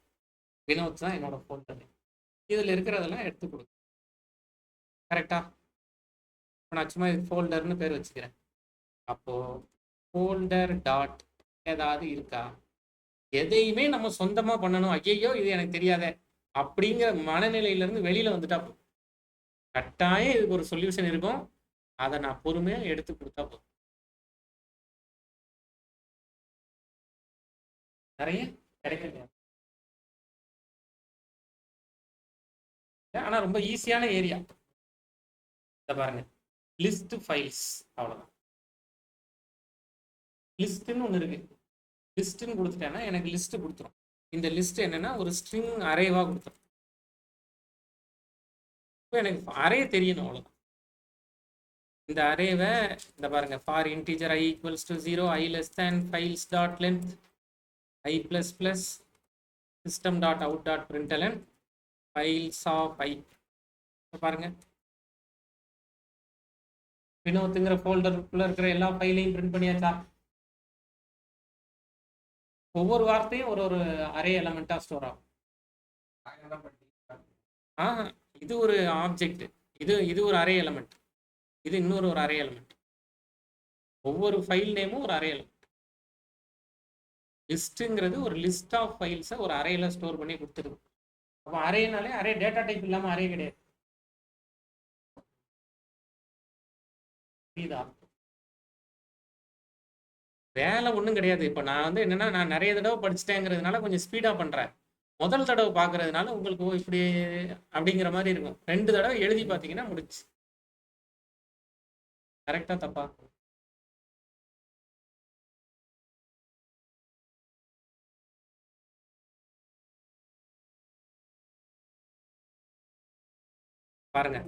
வினோத் தான் என்னோட ஃபோல்டர் நேம். இதில் இருக்கிறதெல்லாம் எடுத்து கொடுங்க. கரெக்டா? இப்போ நான் சும்மா ஃபோல்டர்னு பேர் வச்சுக்கிறேன். அப்போ ஃபோல்டர் டாட் ஏதாவது இருக்கா? எதையுமே நம்ம சொந்தமா பண்ணணும், ஐயையோ இது எனக்கு தெரியாதே அப்படிங்கிற மனநிலையில இருந்து வெளியில வந்துட்டா போதும். கட்டாயம் இதுக்கு ஒரு சொல்யூஷன் இருக்கும். அதை நான் பொறுமையா எடுத்து கொடுத்தா போதும். நிறைய கிடைக்கும். ஆனா ரொம்ப ஈஸியான ஏரியா. இத பாருங்க, லிஸ்ட் ஃபைல்ஸ், அவ்வளவுதான். லிஸ்ட்னு ஒன்று இருக்கு. லிஸ்ட்னு கொடுத்துட்டேன்னா எனக்கு லிஸ்ட் கொடுத்துரும். இந்த லிஸ்ட் என்னன்னா ஒரு ஸ்ட்ரிங் அரேவா கொடுத்துரும். இப்போ எனக்கு அரே தெரியணும், அவ்வளவுதான். இந்த அரேவை இந்த பாருங்க, for integer I equals to 0, I less than files dot length I plus plus system dot out dot println files of I. பாருங்க, வினோத்துங்கிற ஃபோல்டருக்குள்ள இருக்கிற எல்லா ஃபைலையும் பிரிண்ட் பண்ணியாச்சா? ஒவ்வொரு வார்த்தையும் ஒரு ஒரு அரே எலமெண்டா ஸ்டோர் ஆகும். இது ஒரு ஆப்ஜெக்ட், இது ஒரு அரே எலமெண்ட், இது இன்னொரு ஒரு அரே எலமெண்ட். ஒவ்வொரு ஃபைல் நேமும் ஒரு அரே எலமெண்ட். லிஸ்ட்டுங்கிறது ஒரு லிஸ்ட் ஆஃப் ஃபைல்ஸை ஒரு அரேல ஸ்டோர் பண்ணி கொடுத்துருது. அப்போ அரேனாலே அரே டேட்டா டைப் இல்லாமல் அரே கிடையாது. புரியுதா? வேலை ஒன்றும் கிடையாது. இப்போ நான் வந்து என்னன்னா, நான் நிறைய தடவை படிச்சுட்டேங்கிறதுனால கொஞ்சம் ஸ்பீடாக பண்ணுறேன். முதல் தடவை பார்க்கறதுனால உங்களுக்கு இப்படி அப்படிங்கிற மாதிரி இருக்கும். 2 தடவை எழுதி பார்த்தீங்கன்னா முடிச்சு. கரெக்டா தப்பா? பாருங்க,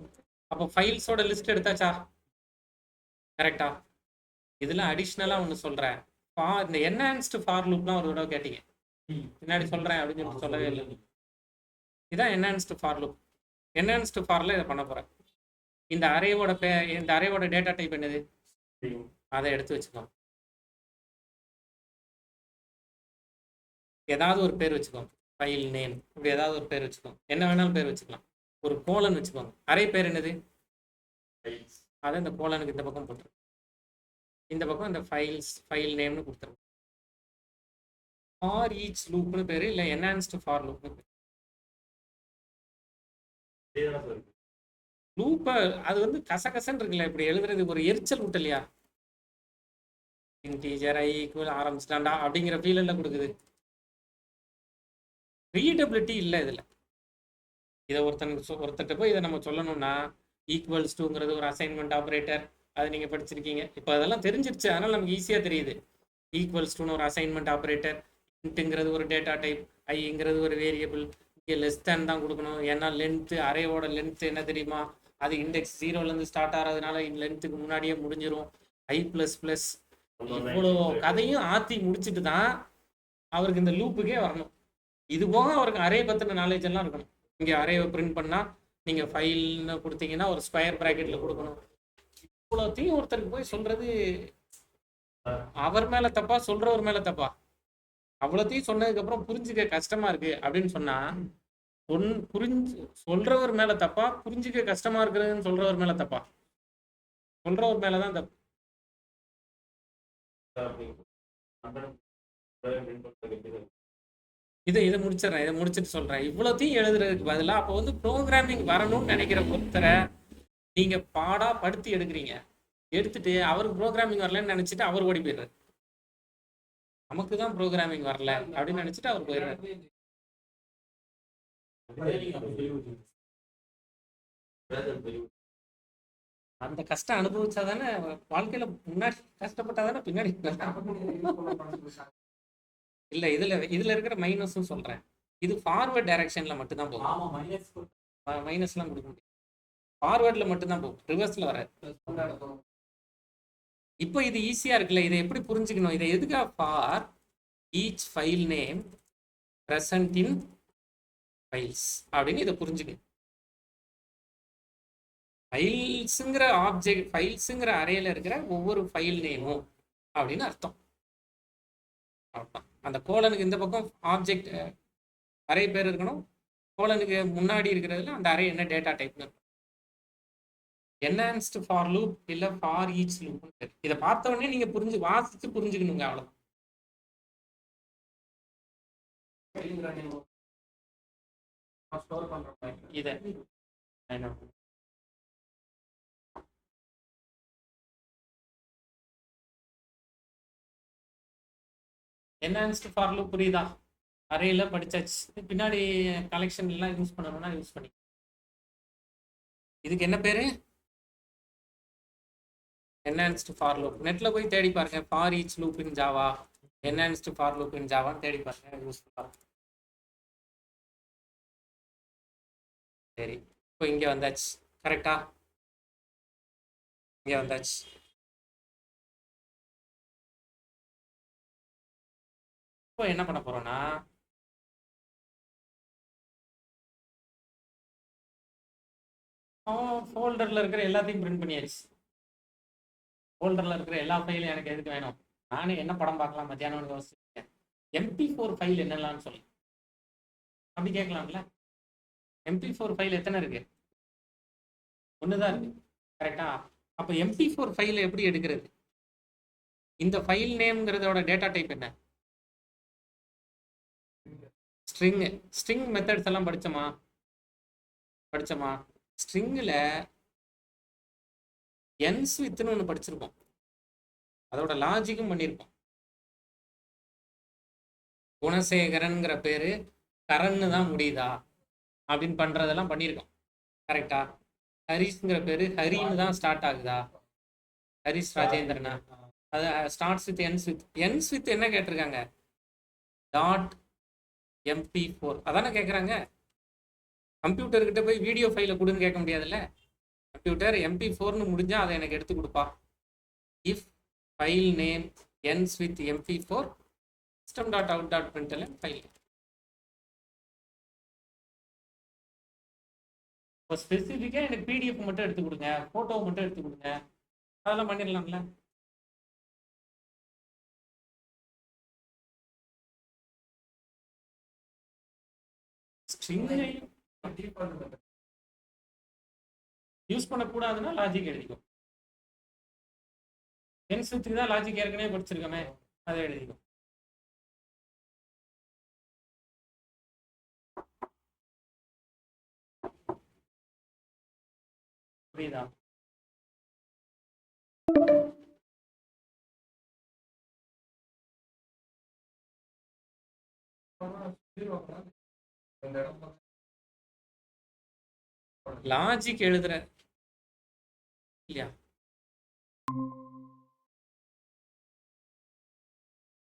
அப்போ ஃபைல்ஸோட லிஸ்ட் எடுத்தாச்சா? கரெக்டா? இதுல அடிஷ்னலா ஒன்று சொல்றேன். இந்த என்ஹான்ஸ்டு ஃபார் லூப்லாம் ஒரு தடவை கேட்டீங்க, பின்னாடி சொல்றேன் அப்படின்னு சொல்லிட்டு சொல்லவே இல்லை. இதான் என்ஹான்ஸ்டு ஃபார் லூப். என்ஹான்ஸ்டு ஃபார்ல இதை பண்ண போறேன். இந்த அரேவோட டேட்டா டைப் என்னது? அதை எடுத்து வச்சுக்கோங்க. ஏதாவது ஒரு பேர் வச்சுக்கோங்க, ஃபைல் நேம், இப்படி ஏதாவது ஒரு பேர் வச்சுக்கோங்க. என்ன வேணாலும் பேர் வச்சுக்கலாம். ஒரு கோலன் வச்சுக்கோங்க. அரே பேர் என்னது? அதை இந்த கோலனுக்கு இந்த பக்கம் போட்டுரு, இந்த பக்கம் இந்த ஃபைல் நேம்னு கொடுத்துருங்க. ஃபார் ஈச் லூப்னு பேரு, இல்லை என்ஹான்ஸ்டு ஃபார் லூப்னு பேரு. லூப்பை அது வந்து கசகசன்னு இருக்குல்ல, இப்படி எழுதுறது ஒரு எரிச்சல் விட்டலையா? இன்டீஜர் I ஈக்குவல் ஆரம்பிச்சிட்டாண்டா அப்படிங்கிற ஃபீலில் கொடுக்குது. ரீடபிலிட்டி இல்லை இதில். இதை ஒருத்தர்கிட்ட போய் இதை நம்ம சொல்லணும்னா, ஈக்குவல்ஸ் டூங்கிறது ஒரு அசைன்மெண்ட் ஆப்ரேட்டர், அது நீங்கள் படிச்சிருக்கீங்க. இப்போ அதெல்லாம் தெரிஞ்சிருச்சு, அதனால் நமக்கு ஈஸியாக தெரியுது. ஈக்குவல்ஸ் டூன்னு ஒரு அசைன்மெண்ட் ஆப்ரேட்டர், இன்ட்டுங்கிறது ஒரு டேட்டா டைப், ஐங்கிறது ஒரு வேரியபிள், இங்கே லெஸ் தேன் தான் கொடுக்கணும். ஏன்னா லென்த்து, அரேவோட லென்த்து என்ன தெரியுமா? அது இண்டெக்ஸ் 0லேருந்து ஸ்டார்ட் ஆகிறதுனால லென்த்துக்கு முன்னாடியே முடிஞ்சிடும். I++, இவ்வளோ கதையும் ஆற்றி முடிச்சுட்டு தான் அவருக்கு இந்த லூப்புக்கே வரணும். இது போக அவருக்கு அரே பற்றின நாலேஜ் எல்லாம் இருக்கணும். இங்கே அரேவை பிரிண்ட் பண்ணால் நீங்கள் ஃபைல்னு கொடுத்தீங்கன்னா ஒரு ஸ்கொயர் ப்ராக்கெட்டில் கொடுக்கணும். இவ்வளோத்தையும் ஒருத்தருக்கு போய் சொல்கிறது அவர் மேலே தப்பா, சொல்கிறவர் மேலே தப்பா? அவ்வளோத்தையும் சொன்னதுக்கப்புறம் புரிஞ்சுக்க கஷ்டமாக இருக்குது அப்படின்னு சொன்னால் சொல்கிறவர் மேலே தப்பா, புரிஞ்சுக்க கஷ்டமாக இருக்குதுன்னு சொல்கிறவர் மேலே தப்பா? சொல்கிறவர் மேலே தான் தப்பு. இதை முடிச்சிடறேன். இதை முடிச்சுட்டு சொல்கிறேன். இவ்வளோத்தையும் எழுதுறதுக்கு பதிலாக அப்போ வந்து ப்ரோக்ராமிங் வரணும்னு நினைக்கிற ஒருத்தரை நீங்கள் பாடா படுத்தி எடுக்கிறீங்க. எடுத்துட்டு அவருக்கு ப்ரோக்ராமிங் வரலன்னு நினச்சிட்டு அவர் ஓடி போயிடுறாரு. நமக்கு தான் ப்ரோக்ராமிங் வரல அப்படின்னு நினச்சிட்டு அவர் போயிடுறாரு. அந்த கஷ்டம் அனுபவிச்சாதானே வாழ்க்கையில முன்னாடி கஷ்டப்பட்டாதானே பின்னாடி. இல்ல இதுல இருக்கிற மைனஸும் சொல்றேன். இது ஃபார்வர்ட் டைரக்ஷன்ல மட்டும்தான் போகும். மைனஸ்லாம் கொடுக்க முடியும். ஃபார்வர்ட்ல மட்டும்தான் போகும், ரிவர்ஸ்ல வராது. இப்போ இது ஈஸியா இருக்குல்ல. இதை எப்படி புரிஞ்சுக்கணும்? இதை எதுக்கா? For each file name present in files அப்படின்னு இதை புரிஞ்சுக்கணும். ஃபைல்ஸுங்கிற ஆப்ஜெக்ட், ஃபைல்ஸுங்கிற அரேல இருக்கிற ஒவ்வொரு ஃபைல் நேமும் அப்படின்னு அர்த்தம். அந்த கோலனுக்கு இந்த பக்கம் ஆப்ஜெக்ட் அரே பேர் இருக்கணும், கோலனுக்கு முன்னாடி இருக்கிறதுல அந்த அரே என்ன டேட்டா டைப்னு இருக்கும். என்ஹான்ஸ்டு ஃபார் லூப் இல்ல ஃபார் ஈச் லூப். இதை பார்த்த உடனே நீங்க வாசிச்சு புரிஞ்சுக்கணுங்க, அவ்வளவுதான்.
ஃபைலுங்கிற நேம் ஸ்டோர் பண்ற மாதிரி
இதை என்ஹான்ஸ்டு ஃபார் லூப் புரியுதா? அரேல படிச்சாச்சு. பின்னாடி கலெக்ஷன் எல்லாம் யூஸ் பண்ணணும்னா யூஸ் பண்ணி. இதுக்கு என்ன பேரு? Enhanced for loop. நெட்ல போய் தேடி பாருங்க, for each loop in Java, enhanced for loop in ஜாவான்னு தேடி பாருங்க, யூஸ்ஃபுல்லா. சரி, இப்போ இங்க வந்தாச்சு. கரெக்டா? இங்க வந்தாச்சு. இப்போ என்ன பண்ண போறோம்னா, ஃபோல்டர்ல இருக்கிற எல்லாத்தையும் பிரிண்ட் பண்ணியாச்சு. ஃபோல்டர்ல இருக்கிற எல்லா ஃபைலும் எனக்கு எதுக்கு வேணும்? நானே என்ன படம் பார்க்கலாம் மத்தியானம் யோசிச்சிருக்கேன். MP4 ஃபைல் என்னெல்லாம் சொல்லி அப்படி கேட்கலாம்ல. MP4 ஃபைல் எத்தனை இருக்கு? ஒண்ணுதான் இருக்கு. கரெக்டா? அப்ப MP4 ஃபைல் எப்படி எடுக்கிறது? இந்த ஃபைல் நேம்ங்கிறதோட டேட்டா டைப் என்ன? ஸ்ட்ரிங். ஸ்ட்ரிங் மெத்தட்ஸ் எல்லாம் படிச்சோமா? ஸ்ட்ரிங்ல என்ஸ் வித்னு ஒன்று படிச்சிருப்போம், அதோட லாஜிக்கும் பண்ணியிருப்போம். குணசேகரன்ங்கிற பேரு கரன்னு தான் முடியுதா அப்படின்னு பண்றதெல்லாம் பண்ணியிருக்கோம். கரெக்டா? ஹரிஷ்ங்கிற பேரு ஹரின்னு தான் ஸ்டார்ட் ஆகுதா? ஹரிஷ் ராஜேந்திரனா? அது ஸ்டார்ட்ஸ் வித் என்ஸ் வித் என்ன கேட்டிருக்காங்க? .mp4 அதானே கேட்குறாங்க. கம்ப்யூட்டர்கிட்ட போய் வீடியோ ஃபைலை கொடுன்னு கேட்க முடியாதுல்ல. கம்ப்யூட்டர் MP4ன்னு முடிஞ்சா அதை எனக்கு எடுத்து கொடுப்பா. If file name ends with MP4 system.out.println file. இப்போ ஸ்பெசிஃபிக்காக எனக்கு PDF மட்டும் எடுத்து கொடுங்க, ஃபோட்டோ மட்டும் எடுத்து கொடுங்க, அதெல்லாம் பண்ணிடலாம்ல. ஸ்ட்ரிங்கையும் யூஸ் பண்ணக்கூடாதுன்னா லாஜிக் எழுதிக்கும். என்ஸ்வித்துக்கு தான் லாஜிக் ஏற்கனவே படிச்சிருக்கோமே, அதை எழுதிக்கும். புரியுதா? லாஜிக் எழுதுற இல்லையா?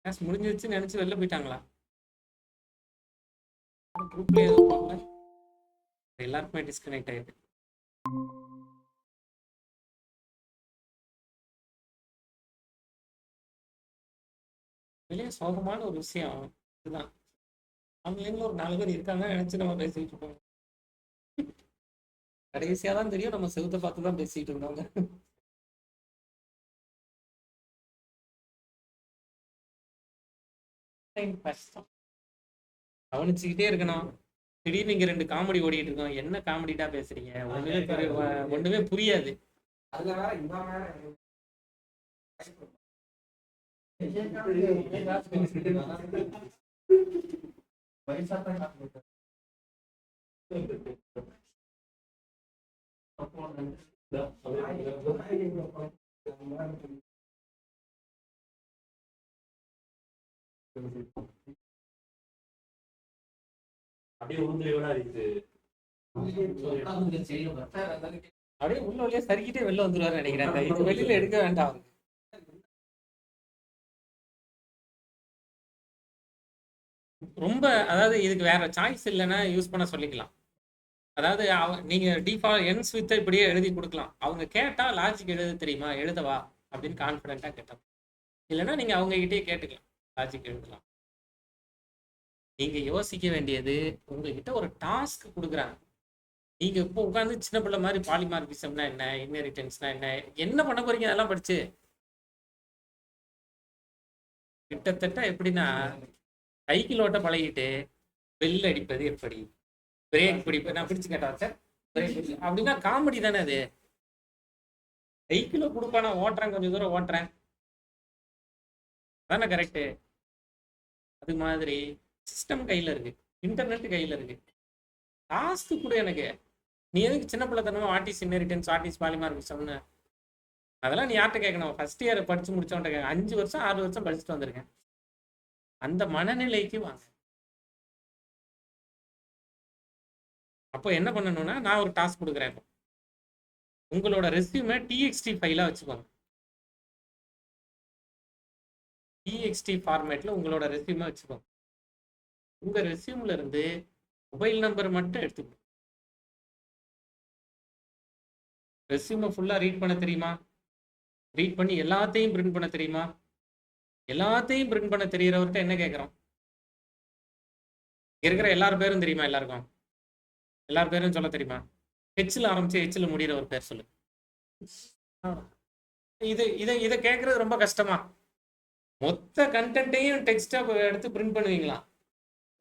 கிளாஸ் முடிஞ்சிருச்சுன்னு நினைச்சு வெளில போயிட்டாங்களா? குரூப்ல எதுவும் போகல, எல்லாருக்குமே டிஸ்கனெக்ட் ஆயிடுது. வெளியே சோகமான ஒரு விஷயம் இதுதான். ஆன்லைன்ல ஒரு 4 பேர் இருக்காங்க நினைச்சு நம்ம பேசிட்டு இருக்கோம். கடைசியா தான் தெரியும் நம்ம செவுத்த பார்த்து தான் பேசிட்டு இருந்தோங்க. கஷ்டம். கவனிச்சுக்கிட்டே இருக்கணும். திடீர்னு இங்க 2 காமெடி ஓடிட்டு இருக்கோம். என்ன காமெடிட்டா பேசுறீங்க? ஒண்ணுமே புரியாது.
அப்படியே உருந்துலையோட இருக்குது.
அப்படியே உள்ள வழியா சறுக்கிட்டே வெளில வந்துருவாரு நினைக்கிறேன். இது வெளியில எடுக்க வேண்டாம். ரொம்ப அதாவது இதுக்கு வேற சாய்ஸ் இல்லைன்னா யூஸ் பண்ண சொல்லிக்கலாம். அதாவது நீங்க டிஃபால்ட் என்ஸ் வித் இப்படியே எழுதி கொடுக்கலாம். அவங்க கேட்டா லாஜிக் எழுத தெரியுமா, எழுதவா அப்படின்னு கான்ஃபிடென்ட்டா கேட்டோம். இல்லைன்னா நீங்க அவங்க கிட்டே கேட்டுக்கலாம், லாஜிக் எழுதலாம். நீங்க யோசிக்க வேண்டியது, உங்ககிட்ட ஒரு டாஸ்க் கொடுக்குறாங்க. நீங்க இப்போ உட்காந்து சின்ன பிள்ளை மாதிரி பாலிமார்பிசம்னா என்ன, இன்ஹெரிட்டன்ஸ்னா என்ன பண்ண போறீங்க அதெல்லாம் படிச்சு. கிட்டத்தட்ட எப்படின்னா சைக்கிள் ஓட்ட பழகிட்டு பெல் அடிப்பது எப்படி, பிரேக் பிடிப்பது நான் பிடிச்சு கேட்டா சார் பிரேக் அப்படின்னா காமெடி தானே அது. சைக்கிளை கொடுப்பா, நான் ஓட்டுறேன், கொஞ்சம் தூரம் ஓட்டுறேன், அதானே கரெக்டு. அது மாதிரி சிஸ்டம் கையில் இருக்கு, இன்டர்நெட் கையில் இருக்கு, டாஸ்க்கு கூட எனக்கு. நீ எதுக்கு சின்ன பிள்ளைத்தனமா what is inheritance, what is polymorphic சொன்ன? அதெல்லாம் நீ யார்கிட்ட கேட்கணும்? ஃபர்ஸ்ட் இயர் படிச்சு முடிச்சவன்ட்ட கேட்க. 5 வருஷம் 6 வருஷம் படிச்சுட்டு வந்திருக்கேன். அந்த மனநிலைக்கு வாங்க. அப்போ என்ன பண்ணணும்னா, நான் ஒரு டாஸ்க் கொடுக்குறேன். இப்போ உங்களோட ரெஸ்யூமை TXT ஃபைலாக வச்சுக்கோங்க. TXT ஃபார்மேட்டில் உங்களோட ரெஸ்யூமை வச்சுக்கோங்க. உங்கள் ரெஸ்யூமில் இருந்து மொபைல் நம்பர் மட்டும் எடுத்துக்கணும். ரெஸ்யூமை ஃபுல்லாக ரீட் பண்ண தெரியுமா? ரீட் பண்ணி எல்லாத்தையும் பிரிண்ட் பண்ண தெரியுமா? எல்லாத்தையும் பிரிண்ட் பண்ண தெரியறவர்கிட்ட என்ன கேட்குறோம்? இருக்கிற எல்லார் பேரும் தெரியுமா? எல்லாருக்கும் எல்லார் பேரும் சொல்ல தெரியுமா? ஹெச்சில் ஆரம்பிச்சு ஹெச்சில் முடிகிற ஒரு பேர் சொல்லு. இதை கேட்கறது ரொம்ப கஷ்டமா? மொத்த கண்டென்ட்டையும் டெக்ஸ்டாக எடுத்து பிரிண்ட் பண்ணுவீங்களா?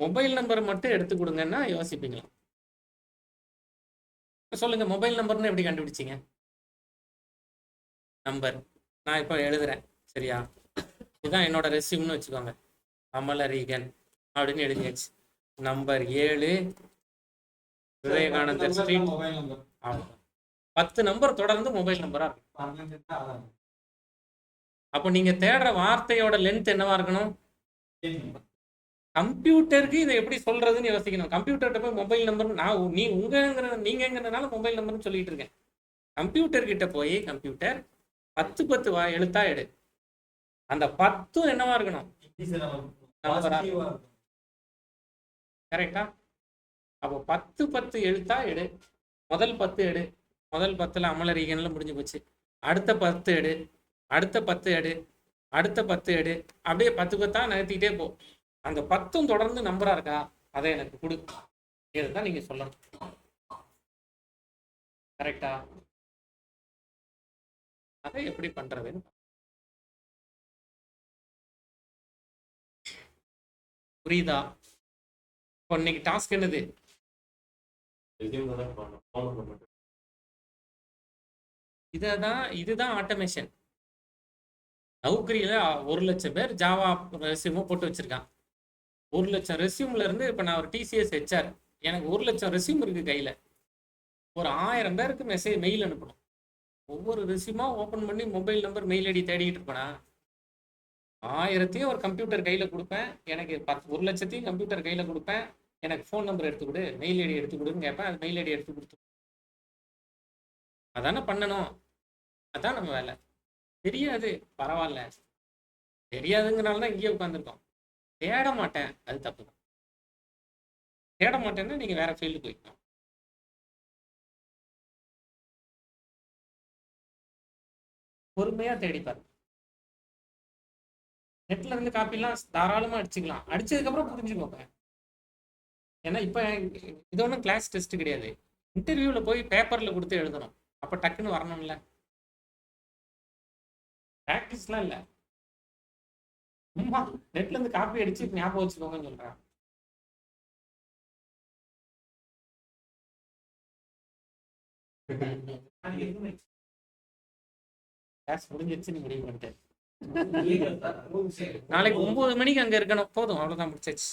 மொபைல் நம்பர் மட்டும் எடுத்து கொடுங்கன்னா யோசிப்பீங்களா? சொல்லுங்க, மொபைல் நம்பர்னு எப்படி கண்டுபிடிச்சிங்க? நம்பர் நான் இப்போ எழுதுறேன், சரியா? இதுதான் என்னோட ரெஸ்யூம்னு வச்சுக்கோங்க. அமலரீகன் அப்படின்னு எழுதியாச்சு. நம்பர் 7 விவேகானந்தர் ஸ்ட்ரீட். 10 நம்பர் தொடர்ந்து மொபைல் நம்பரா இருக்கும். அப்போ நீங்க தேடுற வார்த்தையோட லென்த் என்னவா இருக்கணும்? கம்ப்யூட்டருக்கு இதை எப்படி சொல்றதுன்னு யோசிக்கணும். கம்ப்யூட்டர்கிட்ட போய் மொபைல் நம்பர் நீங்கிறதுனால மொபைல் நம்பர்னு சொல்லிட்டு இருக்கேன். கம்ப்யூட்டர் கிட்ட போய் கம்ப்யூட்டர் 10 எழுத்தா எடு. அந்த 10 என்னவா இருக்கணும்? கரெக்டா? அப்போ 10 எழுத்தா எடு. முதல் 10 எடு. முதல் 10ல் அமலரீகன்ல முடிஞ்சு போச்சு. அடுத்த 10 எடு, அடுத்த 10 எடு, அடுத்த 10 எடு. அப்படியே 10 நகர்த்திக்கிட்டே போ. அந்த 10 தொடர்ந்து நம்பரா இருக்கா? அதை எனக்கு கொடு. இதுதான் நீங்க சொல்லணும். கரெக்டா? அதை எப்படி பண்றதுன்னு புரியுதா? இப்போ இன்னைக்கு டாஸ்க் என்னது? இதுதான் ஆட்டோமேஷன். நௌக்கரியில 1,00,000 பேர் ஜாவா ரெஸ்யூமை போட்டு வச்சிருக்கான். 1,00,000 ரெஸ்யூம்ல இருந்து இப்போ நான் ஒரு TCS HR, எனக்கு 1,00,000 ரெஸ்யூம் இருக்கு கையில. ஒரு 1000 பேருக்கு மெயில் அனுப்பணும். ஒவ்வொரு ரெஸ்யூமா ஓப்பன் பண்ணி மொபைல் நம்பர் மெயில் ஐடி தேடிக்கிட்டு இருப்பேனா? 1000த்தையும் ஒரு கம்ப்யூட்டர் கையில கொடுப்பேன். எனக்கு 1,00,000த்தையும் கம்ப்யூட்டர் கையில கொடுப்பேன். எனக்கு ஃபோன் நம்பர் எடுத்து கொடு, மெயில் ஐடி எடுத்து கொடுன்னு கேட்பேன். அது மெயில் ஐடி எடுத்து கொடுத்து அதானே பண்ணணும். அதான் நம்ம வேலை. தெரியாது, பரவாயில்ல. தெரியாதுங்கிறனால தான் இங்கேயே உட்காந்துருக்கோம். தேட மாட்டேன், அது தப்பு தான். தேட மாட்டேன்னா நீங்க வேற ஃபீல்டு போய்க்கணும். பொறுமையா தேடி பாருங்க. நெட்ல இருந்து காப்பிலாம் தாராளமா அடிச்சுக்கலாம். அடிச்சதுக்கப்புறம் புரிஞ்சுக்கோங்க. ஏன்னா இப்போ இது ஒன்றும் கிளாஸ் டெஸ்ட் கிடையாது. இன்டர்வியூவில் போய் பேப்பரில் கொடுத்து எழுதணும். அப்போ டக்குன்னு வரணும்ல. ப்ராக்டிஸ்லாம் இல்லை. சும்மா நெட்ல இருந்து காப்பி அடிச்சு ஞாபகம் வச்சுக்கோங்கன்னு சொல்கிறேன். கிளாஸ் முடிஞ்சிருச்சுன்னு முடிவு பண்ணிட்டேன். நாளைக்கு 9 மணிக்கு அங்கே இருக்கணும். போதும், அவ்வளோதான், முடிச்சாச்சு.